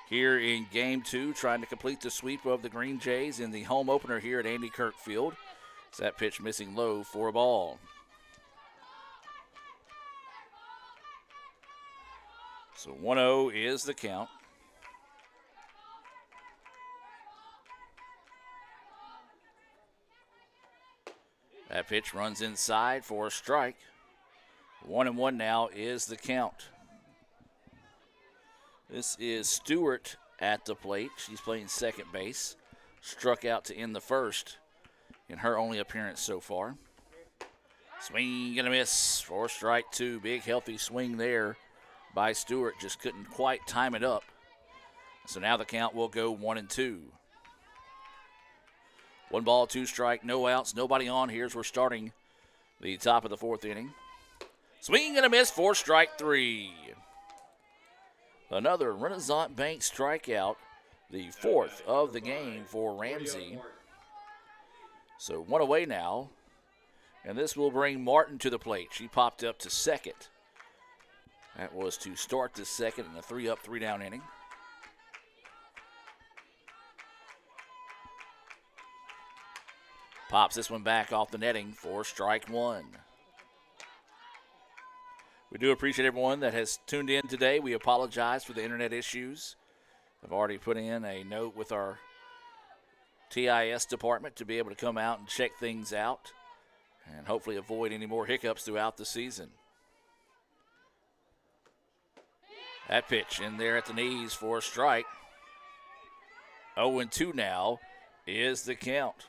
here in Game 2, trying to complete the sweep of the Green Jays in the home opener here at Andy Kirk Field. It's that pitch missing low for a ball. So 1-0 is the count. That pitch runs inside for a strike. 1-1 now is the count. This is Stewart at the plate. She's playing second base. Struck out to end the first in her only appearance so far. Swing and a miss for strike two. Big healthy swing there by Stewart. Just couldn't quite time it up. So now the count will go 1-2. 1 ball, 2 strike, no outs, nobody on here as we're starting the top of the fourth inning. Swing and a miss for strike three. Another Renaissance Bank strikeout, the fourth of the game for Ramsey. So 1 away now, and this will bring Martin to the plate. She popped up to second. That was to start the second in a 3-up, 3-down inning. Pops this one back off the netting for strike one. We do appreciate everyone that has tuned in today. We apologize for the internet issues. I've already put in a note with our TIS department to be able to come out and check things out and hopefully avoid any more hiccups throughout the season. That pitch in there at the knees for a strike. 0-2 now is the count.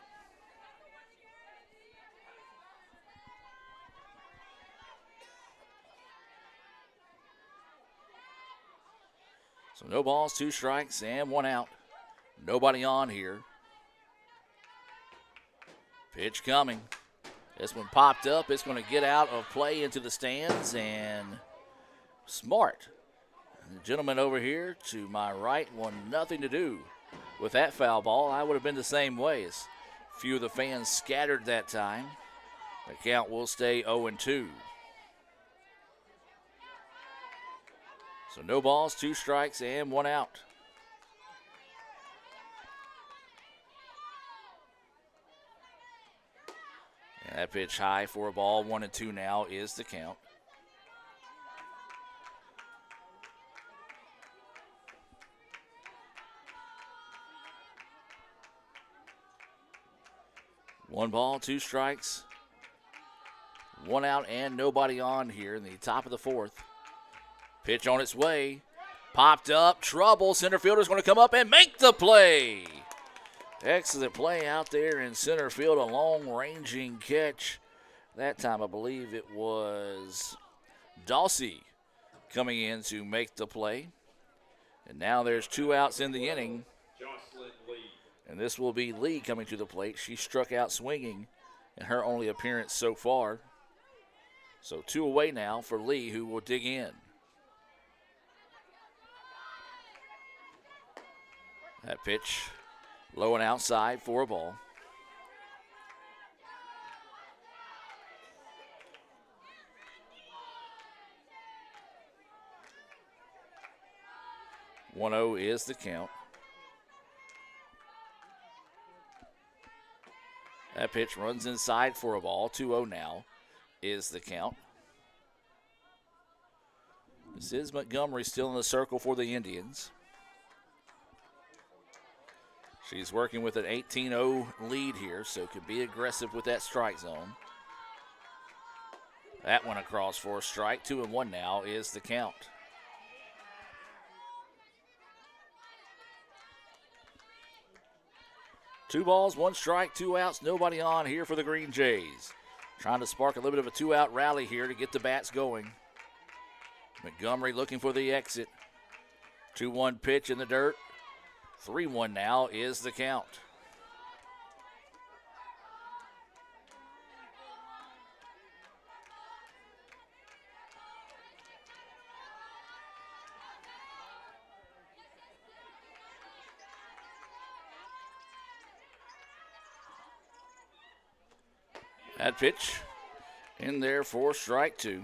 So no balls, 2 strikes, and 1 out. Nobody on here. Pitch coming. This one popped up. It's going to get out of play into the stands, and Smart, the gentleman over here to my right, wanted nothing to do with that foul ball. I would have been the same way as a few of the fans scattered that time. The count will stay 0-2. So no balls, 2 strikes, and 1 out. And that pitch high for a ball. 1-2 now is the count. One ball, 2 strikes, 1 out, and nobody on here in the top of the fourth. Pitch on its way. Popped up. Trouble. Center fielder's going to come up and make the play. Excellent play out there in center field. A long-ranging catch. That time I believe it was Dawsey coming in to make the play. And now there's 2 outs in the inning. And this will be Lee coming to the plate. She struck out swinging in her only appearance so far. So 2 away now for Lee, who will dig in. That pitch low and outside for a ball. "1-0 is the count. That pitch runs inside for a ball. 2-0 now is the count. This is Montgomery still in the circle for the Indians. She's working with an 18-0 lead here, so could be aggressive with that strike zone. That one across for a strike. 2-1 now is the count. Two balls, one strike, two outs, nobody on here for the Green Jays. Trying to spark a little bit of a two-out rally here to get the bats going. Montgomery looking for the exit. 2-1 pitch in the dirt. 3-1 now is the count. That pitch in there for strike two.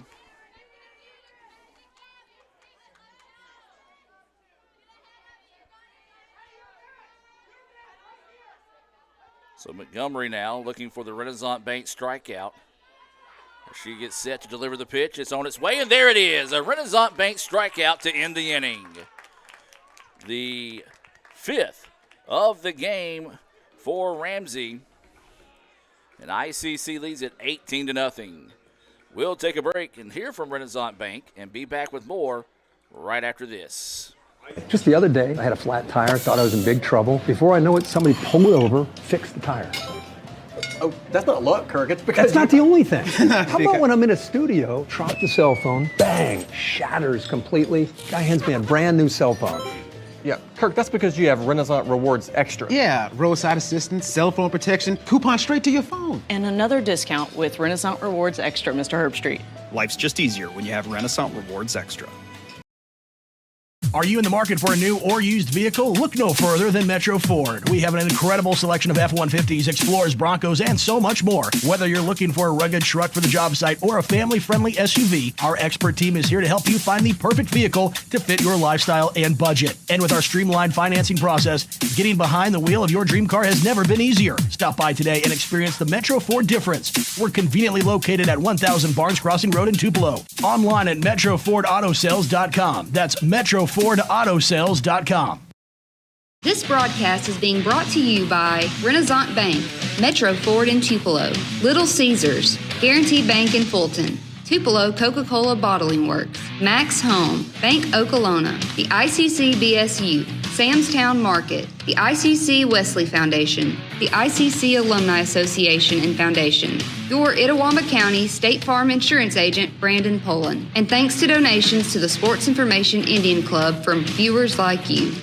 So Montgomery now looking for the Renaissance Bank strikeout. She gets set to deliver the pitch. It's on its way, and there it is. A Renaissance Bank strikeout to end the inning. The fifth of the game for Ramsey. And ICC leads at 18-0. We'll take a break and hear from Renaissance Bank and be back with more right after this. Just the other day, I had a flat tire, thought I was in big trouble. Before I know it, somebody pulled it over, fixed the tire. Oh, that's not luck, Kirk. It's because That's not the only thing. How about when I'm in a studio, drop the cell phone, bang, shatters completely. Guy hands me a brand new cell phone. Yeah, Kirk, that's because you have Renaissance Rewards Extra. Yeah, roadside assistance, cell phone protection, coupon straight to your phone. And another discount with Renaissance Rewards Extra, Mr. Herbstreit. Life's just easier when you have Renaissance Rewards Extra. Are you in the market for a new or used vehicle? Look no further than Metro Ford. We have an incredible selection of F-150s, Explorers, Broncos, and so much more. Whether you're looking for a rugged truck for the job site or a family-friendly SUV, our expert team is here to help you find the perfect vehicle to fit your lifestyle and budget. And with our streamlined financing process, getting behind the wheel of your dream car has never been easier. Stop by today and experience the Metro Ford difference. We're conveniently located at 1000 Barnes Crossing Road in Tupelo. Online at MetroFordAutoSales.com. That's MetroFordAutoSales.com. This broadcast is being brought to you by Renaissance Bank, Metro Ford in Tupelo, Little Caesars, Guarantee Bank in Fulton, Tupelo Coca-Cola Bottling Works, Max Home, Bank Okolona, the ICC BSU, Sam's Town Market, the ICC Wesley Foundation, the ICC Alumni Association and Foundation, your Itawamba County State Farm Insurance Agent, Brandon Poland, and thanks to donations to the Sports Information Indian Club from viewers like you.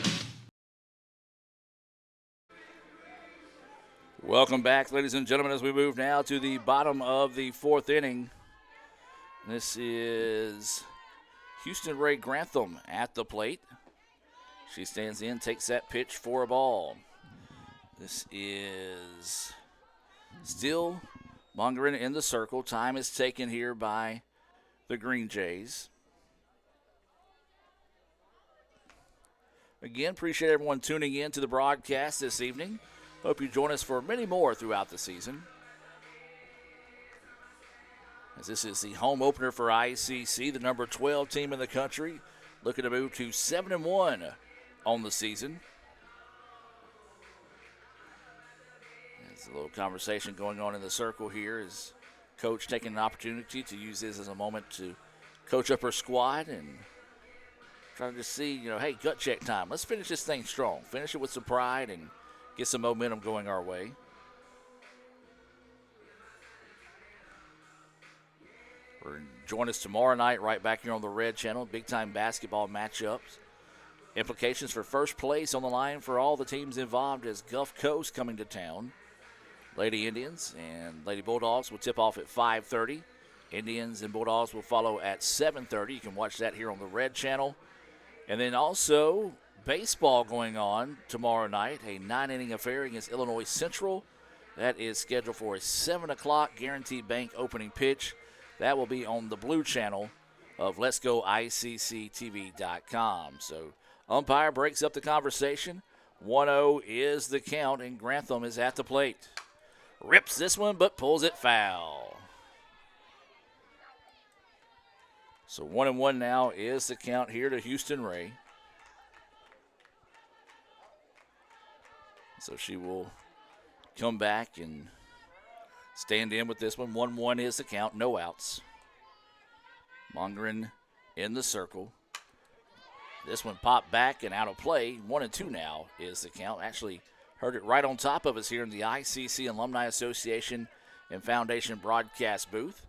Welcome back, ladies and gentlemen, as we move now to the bottom of the fourth inning. This is Houston Ray Grantham at the plate. She stands in, takes that pitch for a ball. This is still Mongeren in the circle. Time is taken here by the Green Jays. Again, appreciate everyone tuning in to the broadcast this evening. Hope you join us for many more throughout the season, as this is the home opener for ICC, the number 12 team in the country, looking to move to 7-1 on the season. There's a little conversation going on in the circle here as coach taking an opportunity to use this as a moment to coach up her squad and trying to just see, hey, gut check time. Let's finish this thing strong. Finish it with some pride and get some momentum going our way. Join us tomorrow night right back here on the Red Channel. Big-time basketball matchups. Implications for first place on the line for all the teams involved as Gulf Coast coming to town. Lady Indians and Lady Bulldogs will tip off at 5:30. Indians and Bulldogs will follow at 7:30. You can watch that here on the Red Channel. And then also baseball going on tomorrow night. A 9-inning affair against Illinois Central. That is scheduled for a 7 o'clock Guaranteed Bank opening pitch. That will be on the Blue Channel of Let'sGoICCTV.com. So umpire breaks up the conversation. 1-0 is the count, and Grantham is at the plate. Rips this one, but pulls it foul. So 1-1 now is the count here to Houston Ray. So she will come back and stand in with this one. 1-1 is the count, no outs. Mongren in the circle. This one popped back and out of play. 1-2 now is the count. Actually heard it right on top of us here in the ICC Alumni Association and Foundation broadcast booth.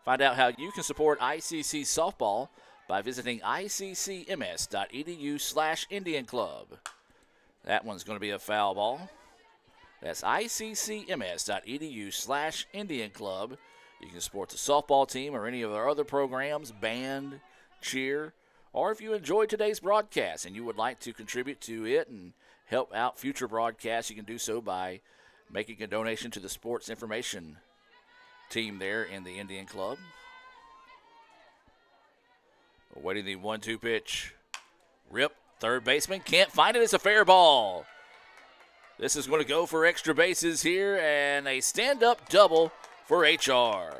Find out how you can support ICC softball by visiting iccms.edu/Indian Club. That one's going to be a foul ball. That's iccms.edu/Indian Club. You can support the softball team or any of our other programs, band, cheer, or if you enjoyed today's broadcast and you would like to contribute to it and help out future broadcasts, you can do so by making a donation to the sports information team there in the Indian Club. Awaiting the 1-2 pitch. Rip, third baseman, can't find it. It's a fair ball. This is going to go for extra bases here, and a stand-up double for HR.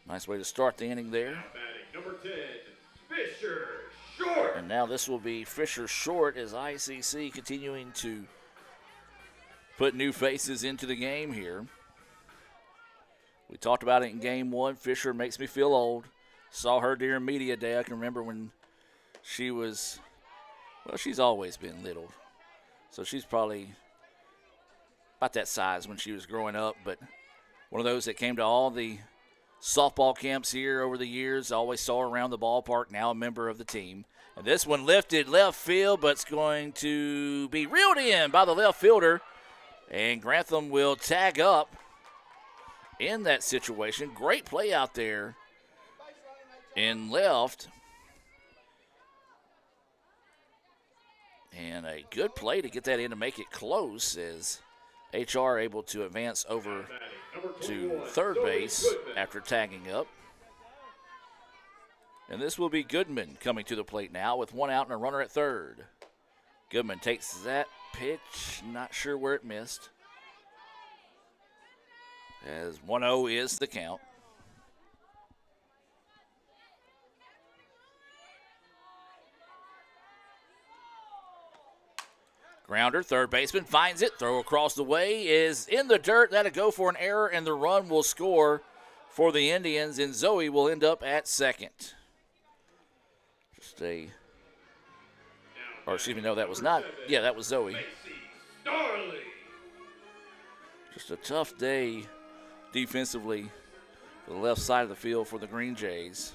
Nice way to start the inning there. Number 10, Fisher Short. And now this will be Fisher Short as ICC continuing to put new faces into the game here. We talked about it in game one. Fisher makes me feel old. Saw her during media day. I can remember when she was, well, she's always been little. So she's probably about that size when she was growing up, but one of those that came to all the softball camps here over the years. Always saw her around the ballpark, now a member of the team. And this one lifted left field, but it's going to be reeled in by the left fielder. And Grantham will tag up in that situation. Great play out there in left. And a good play to get that in to make it close as HR able to advance over to third base after tagging up. And this will be Goodman coming to the plate now with one out and a runner at third. Goodman takes that pitch, not sure where it missed. As 1-0 is the count. Grounder, third baseman, finds it. Throw across the way is in the dirt. That'll go for an error, and the run will score for the Indians, and Zoe will end up at second. Or excuse me, no, that was not. Yeah, that was Zoe. Just a tough day defensively for the left side of the field for the Green Jays.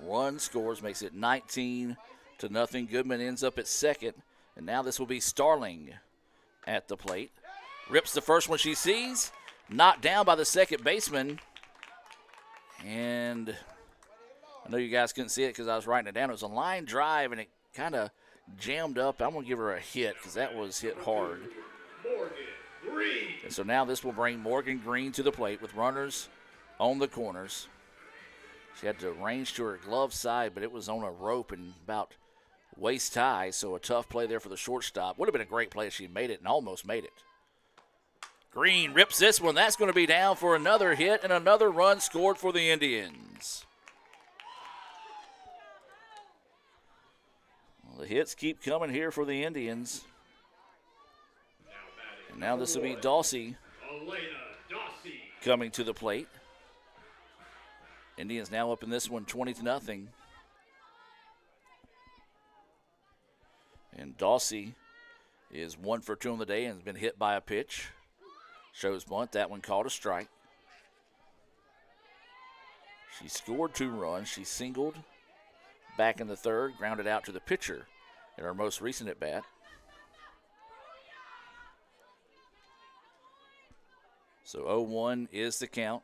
Run scores, makes it 19-0. Goodman ends up at second. And now this will be Starling at the plate. Rips the first one she sees. Knocked down by the second baseman. And I know you guys couldn't see it because I was writing it down. It was a line drive, and it kind of jammed up. I'm going to give her a hit because that was hit hard. And so now this will bring Morgan Green to the plate with runners on the corners. She had to range to her glove side, but it was on a rope and about waist high, so a tough play there for the shortstop. Would have been a great play if she made it and almost made it. Green rips this one. That's going to be down for another hit and another run scored for the Indians. Well, the hits keep coming here for the Indians. And now this will be Dawsey coming to the plate. Indians now up in this one 20-0. And Dawsey is 1 for 2 on the day and has been hit by a pitch. Shows bunt. That one called a strike. She scored 2 runs. She singled back in the third, grounded out to the pitcher in her most recent at bat. So 0-1 is the count.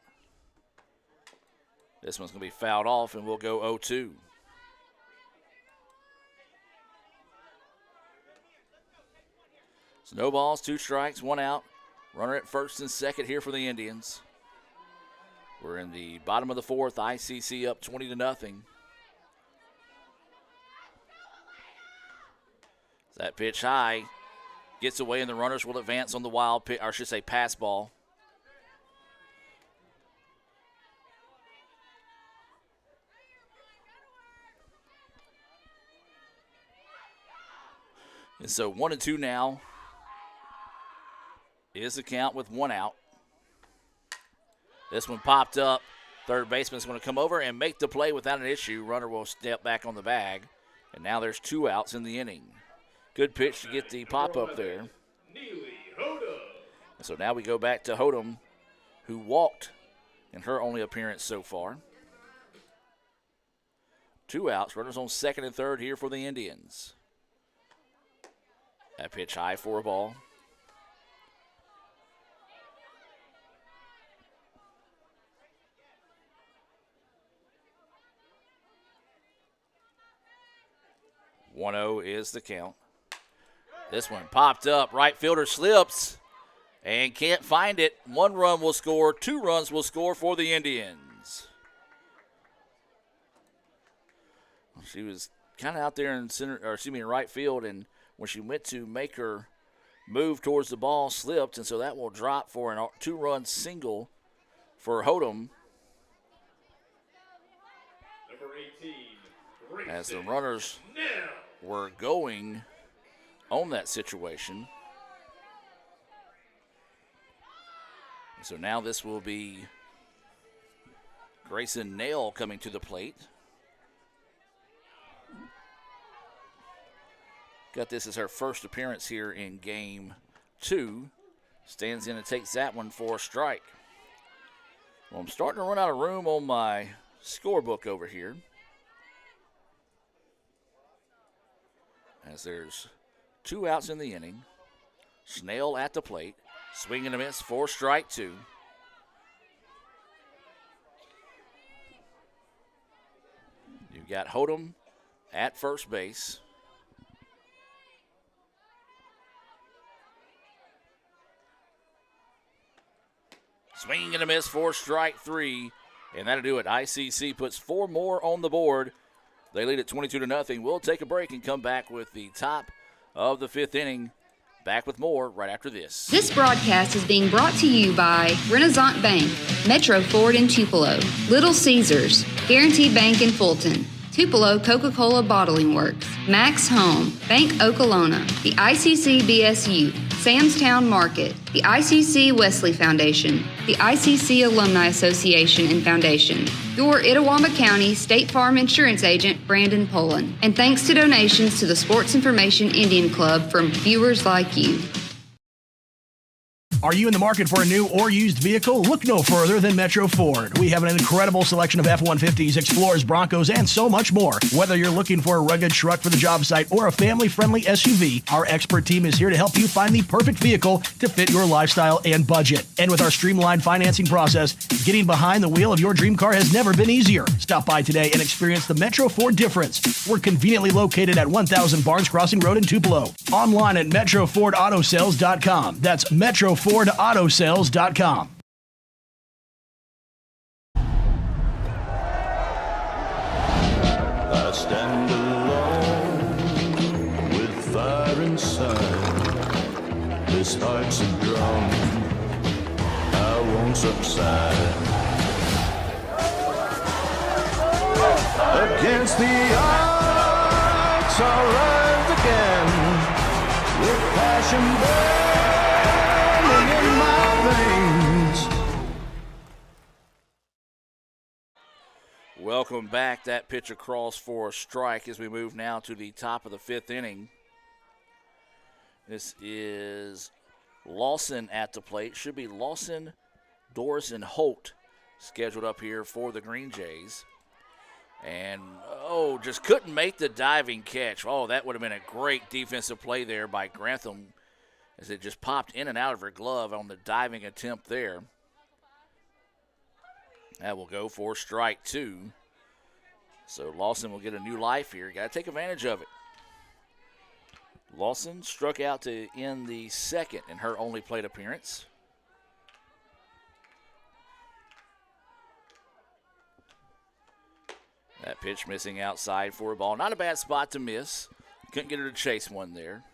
This one's going to be fouled off, and we'll go 0-2. So no balls, 2 strikes, 1 out. Runner at first and second here for the Indians. We're in the bottom of the fourth. ICC up 20-0. That pitch high gets away, and the runners will advance on the wild pitch, or I should say pass ball. And so 1-2 now is the count with one out. This one popped up. Third baseman's going to come over and make the play without an issue. Runner will step back on the bag. And now there's 2 outs in the inning. Good pitch to get the pop up there. So now we go back to Hodum, who walked in her only appearance so far. 2 outs. Runners on second and third here for the Indians. That pitch high for a ball. (1-0) is the count. This one popped up. Right fielder slips and can't find it. 1 run will score. 2 runs will score for the Indians. She was kind of out there in right field, and when she went to make her move towards the ball, slipped, and so that will drop for a 2-run single for Hodum. Number 18, as the runners were going on that situation. So now this will be Grayson Nail coming to the plate. Got this as her first appearance here in game 2. Stands in and takes that one for a strike. Well, I'm starting to run out of room on my scorebook over here, as there's 2 outs in the inning. Snell at the plate. Swing and a miss for strike 2. You've got Hodum at first base. Swing and a miss for strike 3. And that'll do it. ICC puts 4 more on the board. They lead at 22-0. We'll take a break and come back with the top of the 5th inning. Back with more right after this. This broadcast is being brought to you by Renaissance Bank, Metro Ford in Tupelo, Little Caesars, Guarantee Bank in Fulton, Tupelo Coca-Cola Bottling Works, Max Home, Bank Okolona, the ICC BSU, Sam's Town Market, the ICC Wesley Foundation, the ICC Alumni Association and Foundation, your Itawamba County State Farm Insurance Agent, Brandon Poland, and thanks to donations to the Sports Information Indian Club from viewers like you. Are you in the market for a new or used vehicle? Look no further than Metro Ford. We have an incredible selection of F-150s, Explorers, Broncos, and so much more. Whether you're looking for a rugged truck for the job site or a family-friendly SUV, our expert team is here to help you find the perfect vehicle to fit your lifestyle and budget. And with our streamlined financing process, getting behind the wheel of your dream car has never been easier. Stop by today and experience the Metro Ford difference. We're conveniently located at 1000 Barnes Crossing Road in Tupelo. Online at MetroFordAutoSales.com. That's MetroFordAutoSales.com. I stand alone with fire inside. This heart's a drum, I won't subside. Against the odds, I'll rise again with passion burning in my veins. Welcome back. That pitch across for a strike as we move now to the top of the 5th inning. This is Lawson at the plate. Should be Lawson, Doris, and Holt scheduled up here for the Green Jays. And, just couldn't make the diving catch. Oh, that would have been a great defensive play there by Grantham, as it just popped in and out of her glove on the diving attempt there. That will go for strike 2. So Lawson will get a new life here. Got to take advantage of it. Lawson struck out to end the 2nd in her only plate appearance. That pitch missing outside for a ball. Not a bad spot to miss. Couldn't get her to chase one there.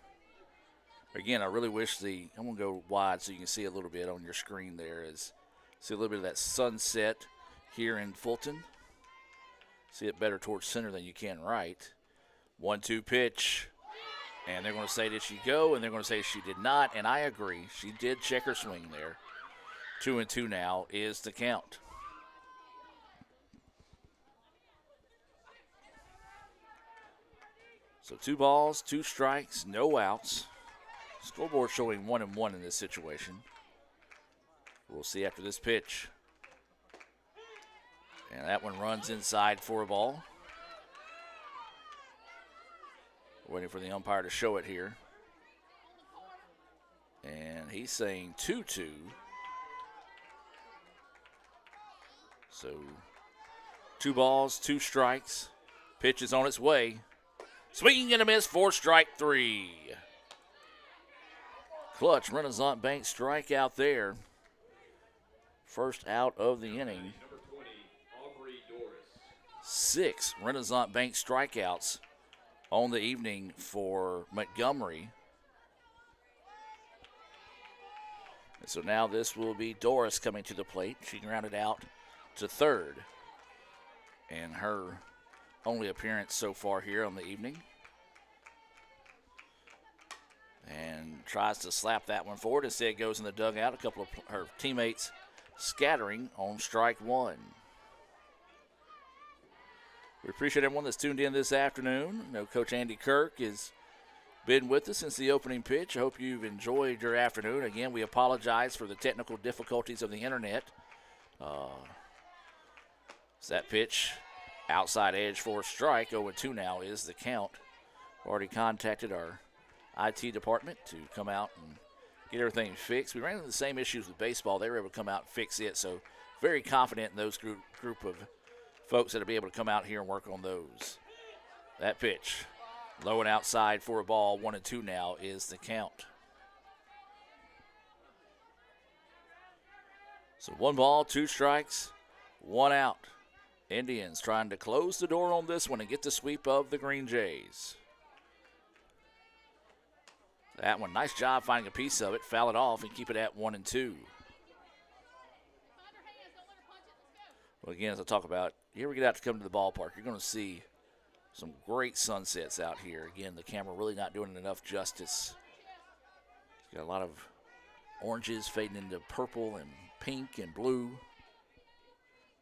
Again, I really wish I'm going to go wide so you can see a little bit on your screen there. See a little bit of that sunset here in Fulton. See it better towards center than you can right. 1-2 pitch. And they're going to say, did she go? And they're going to say she did not. And I agree. She did check her swing there. 2-2 now is the count. So 2 balls, 2 strikes, no outs. Scoreboard showing 1-1 in this situation. We'll see after this pitch. And that one runs inside for a ball. Waiting for the umpire to show it here. And he's saying 2-2. So 2 balls, 2 strikes. Pitch is on its way. Swinging and a miss for strike 3. Clutch Renaissance Bank strikeout there. First out of the inning. 6 Renaissance Bank strikeouts on the evening for Montgomery. And so now this will be Doris coming to the plate. She grounded out to third. And her only appearance so far here on the evening. And tries to slap that one forward. Instead it goes in the dugout. A couple of her teammates scattering on strike 1. We appreciate everyone that's tuned in this afternoon. I know Coach Andy Kirk has been with us since the opening pitch. I hope you've enjoyed your afternoon. Again, we apologize for the technical difficulties of the internet. That pitch, outside edge for a strike. 0-2 now is the count. Already contacted our IT department to come out and get everything fixed. We ran into the same issues with baseball. They were able to come out and fix it. So very confident in those group of folks that'll be able to come out here and work on those. That pitch, low and outside for a ball. 1-2 now is the count. So 1 ball, 2 strikes, 1 out. Indians trying to close the door on this one and get the sweep of the Green Jays. That one, nice job finding a piece of it, foul it off and keep it at 1-2. Well, again, as I talk about, you ever get out to come to the ballpark, you're going to see some great sunsets out here. Again, the camera really not doing enough justice. It's got a lot of oranges fading into purple and pink and blue.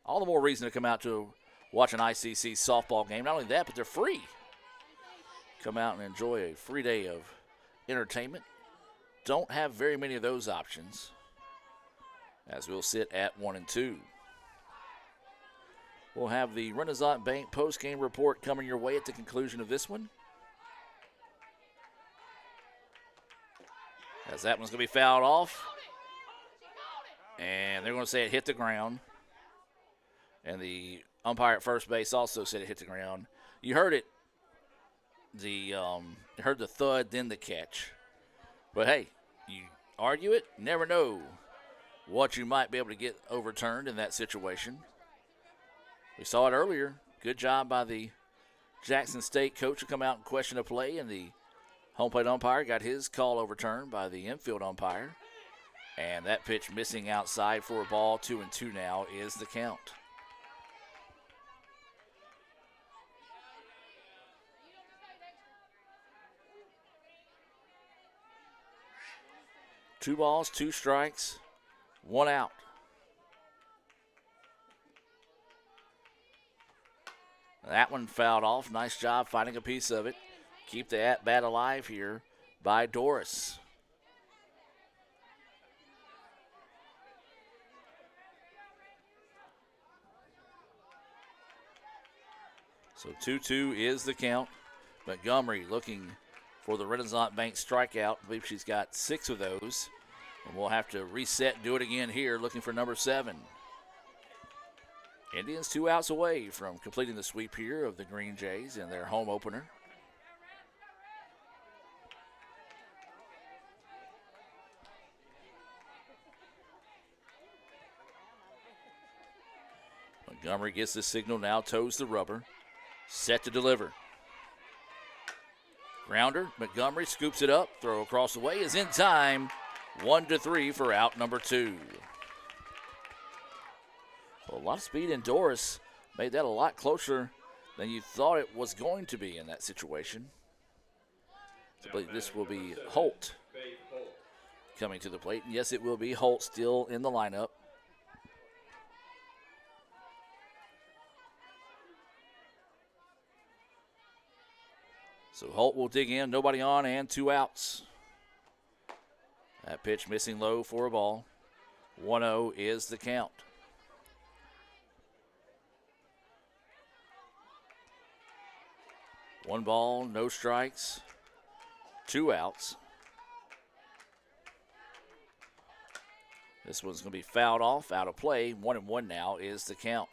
All the more reason to come out to watch an ICC softball game. Not only that, but they're free. Come out and enjoy a free day of entertainment. Don't have very many of those options, as we'll sit at 1-2. We'll have the Renaissance Bank post-game report coming your way at the conclusion of this one. As that one's going to be fouled off. And they're going to say it hit the ground. And the umpire at first base also said it hit the ground. You heard it. You heard the thud, then the catch. But hey, you argue it, never know what you might be able to get overturned in that situation. We saw it earlier. Good job by the Jackson State coach to come out and question a play, and the home plate umpire got his call overturned by the infield umpire. And that pitch missing outside for a ball. 2-2 now is the count. Two balls, 2 strikes, 1 out. That one fouled off. Nice job finding a piece of it. Keep the at-bat alive here by Doris. So 2-2 is the count. Montgomery looking for the Renaissance Bank strikeout. I believe she's got 6 of those. And we'll have to reset and do it again here, looking for number 7. Indians 2 outs away from completing the sweep here of the Green Jays in their home opener. Montgomery gets the signal, now toes the rubber. Set to deliver. Grounder, Montgomery scoops it up, throw across the way is in time. 1-3 for out number 2. Well, a lot of speed in Doris made that a lot closer than you thought it was going to be in that situation. I believe this will be Holt coming to the plate. And yes, it will be Holt still in the lineup. So Holt will dig in, nobody on, and 2 outs. That pitch missing low for a ball. 1-0 is the count. One ball, no strikes, 2 outs. This one's going to be fouled off, out of play. 1-1 now is the count.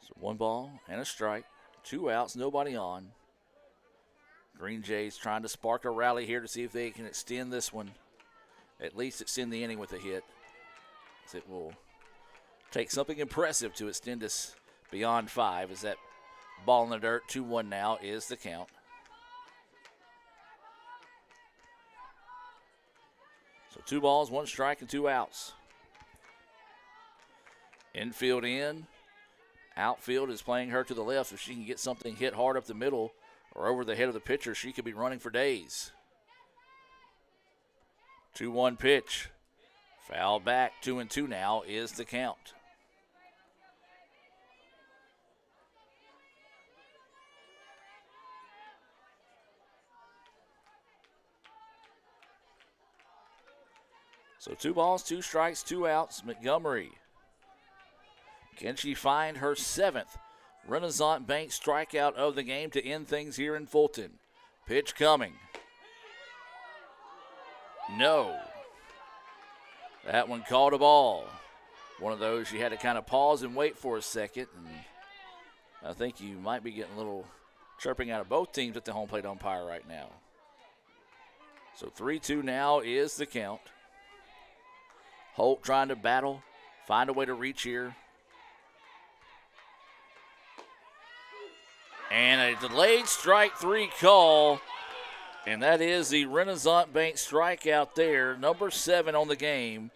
So 1 ball and a strike, 2 outs, nobody on. Green Jays trying to spark a rally here to see if they can extend this one, at least extend the inning with a hit. As it will take something impressive to extend us beyond 5 as that ball in the dirt. 2-1 now is the count. So 2 balls, 1 strike, and 2 outs. Infield in. Outfield is playing her to the left. If she can get something hit hard up the middle or over the head of the pitcher, she could be running for days. 2-1 pitch. Foul back. 2-2 now is the count. So 2 balls, 2 strikes, 2 outs. Montgomery. Can she find her 7th Renaissance Bank strikeout of the game to end things here in Fulton? Pitch coming. No. That one called a ball. One of those you had to kind of pause and wait for a second. And I think you might be getting a little chirping out of both teams at the home plate umpire right now. So 3-2 now is the count. Holt trying to battle, find a way to reach here. And a delayed strike 3 call. And that is the Renaissance Bank strikeout there, number 7 on the game.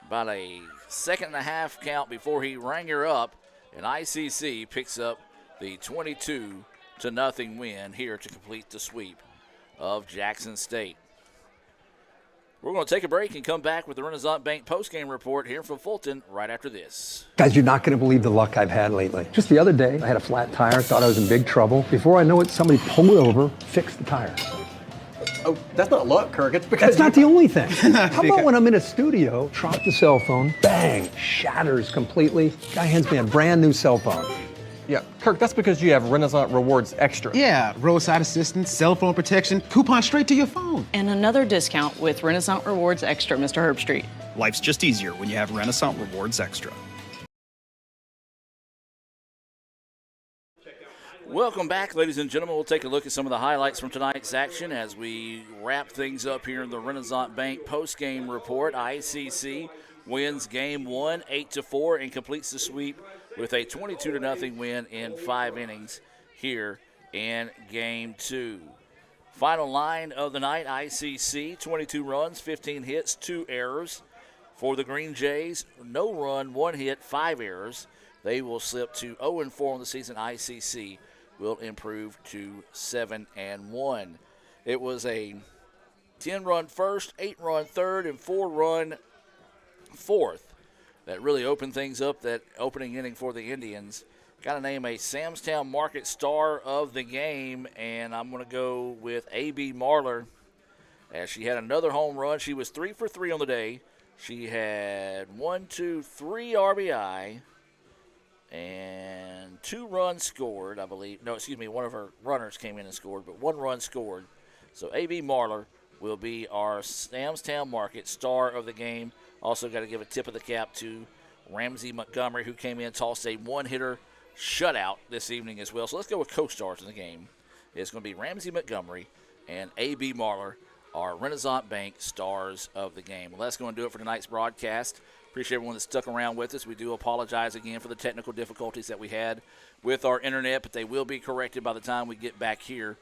About a 2.5 count before he rang her up. And ICC picks up the 22-0 win here to complete the sweep of Jackson State. We're going to take a break and come back with the Renaissance Bank postgame report here from Fulton right after this. Guys, you're not going to believe the luck I've had lately. Just the other day, I had a flat tire, thought I was in big trouble. Before I know it, somebody pulled over, fixed the tire. Oh, that's not luck, Kirk. It's because That's not the only thing. How about when I'm in a studio, drop the cell phone, bang, shatters completely. Guy hands me a brand new cell phone. Yeah, Kirk, that's because you have Renaissance Rewards Extra. Yeah, roadside assistance, cell phone protection, coupon straight to your phone. And another discount with Renaissance Rewards Extra, Mr. Herbstreit. Life's just easier when you have Renaissance Rewards Extra. Welcome back, ladies and gentlemen. We'll take a look at some of the highlights from tonight's action as we wrap things up here in the Renaissance Bank postgame report. ICC wins Game 1 8-4 and completes the sweep with a 22-0 win in 5 innings here in Game 2. Final line of the night, ICC, 22 runs, 15 hits, 2 errors. For the Green Jays, no run, 1 hit, 5 errors. They will slip to 0-4 on the season. ICC will improve to 7-1. It was a 10-run first, 8-run third, and 4-run fourth that really opened things up, that opening inning for the Indians. Got to name a Samstown Market star of the game, and I'm going to go with A.B. Marlar, as she had another home run. She was 3 for 3 on the day. She had 3 RBI and 2 runs scored, I believe. No, excuse me, one of her runners came in and scored, but 1 run scored. So A.B. Marlar will be our Samstown Market star of the game. Also got to give a tip of the cap to Ramsey Montgomery, who came in, tossed a 1-hitter shutout this evening as well. So let's go with co-stars in the game. It's going to be Ramsey Montgomery and A.B. Marlar, our Renaissance Bank stars of the game. Well, that's going to do it for tonight's broadcast. Appreciate everyone that stuck around with us. We do apologize again for the technical difficulties that we had with our internet, but they will be corrected by the time we get back here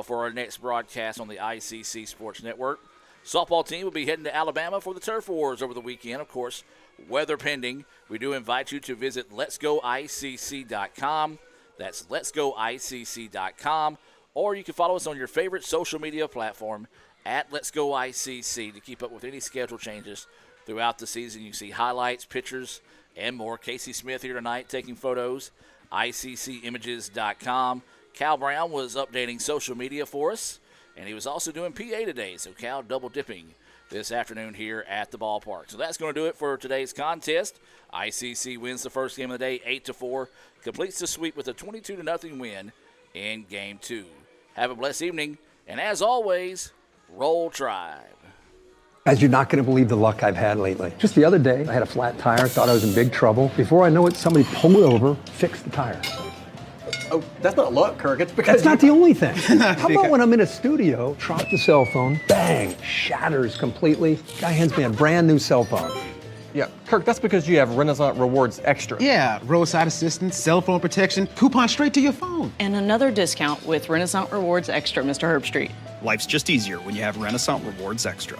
for our next broadcast on the ICC Sports Network. Softball team will be heading to Alabama for the Turf Wars over the weekend. Of course, weather pending. We do invite you to visit letsgoicc.com. That's letsgoicc.com. Or you can follow us on your favorite social media platform at letsgoicc to keep up with any schedule changes throughout the season. You can see highlights, pictures, and more. Casey Smith here tonight taking photos. ICCimages.com. Cal Brown was updating social media for us, and he was also doing PA today, so Cal double dipping this afternoon here at the ballpark. So that's going to do it for today's contest. ICC wins the first game of the day 8-4, completes the sweep with a 22-0 win in Game 2. Have a blessed evening, and as always, Roll Tribe. Guys, you're not going to believe the luck I've had lately. Just the other day, I had a flat tire, thought I was in big trouble. Before I know it, somebody pulled over, fixed the tire. Oh, that's not luck, Kirk. It's because That's not the only thing. How about when I'm in a studio, drop the cell phone, bang, shatters completely. Guy hands me a brand new cell phone. Yeah, Kirk, that's because you have Renaissance Rewards Extra. Yeah, roadside assistance, cell phone protection, coupon straight to your phone. And another discount with Renaissance Rewards Extra, Mr. Herbstreit. Life's just easier when you have Renaissance Rewards Extra.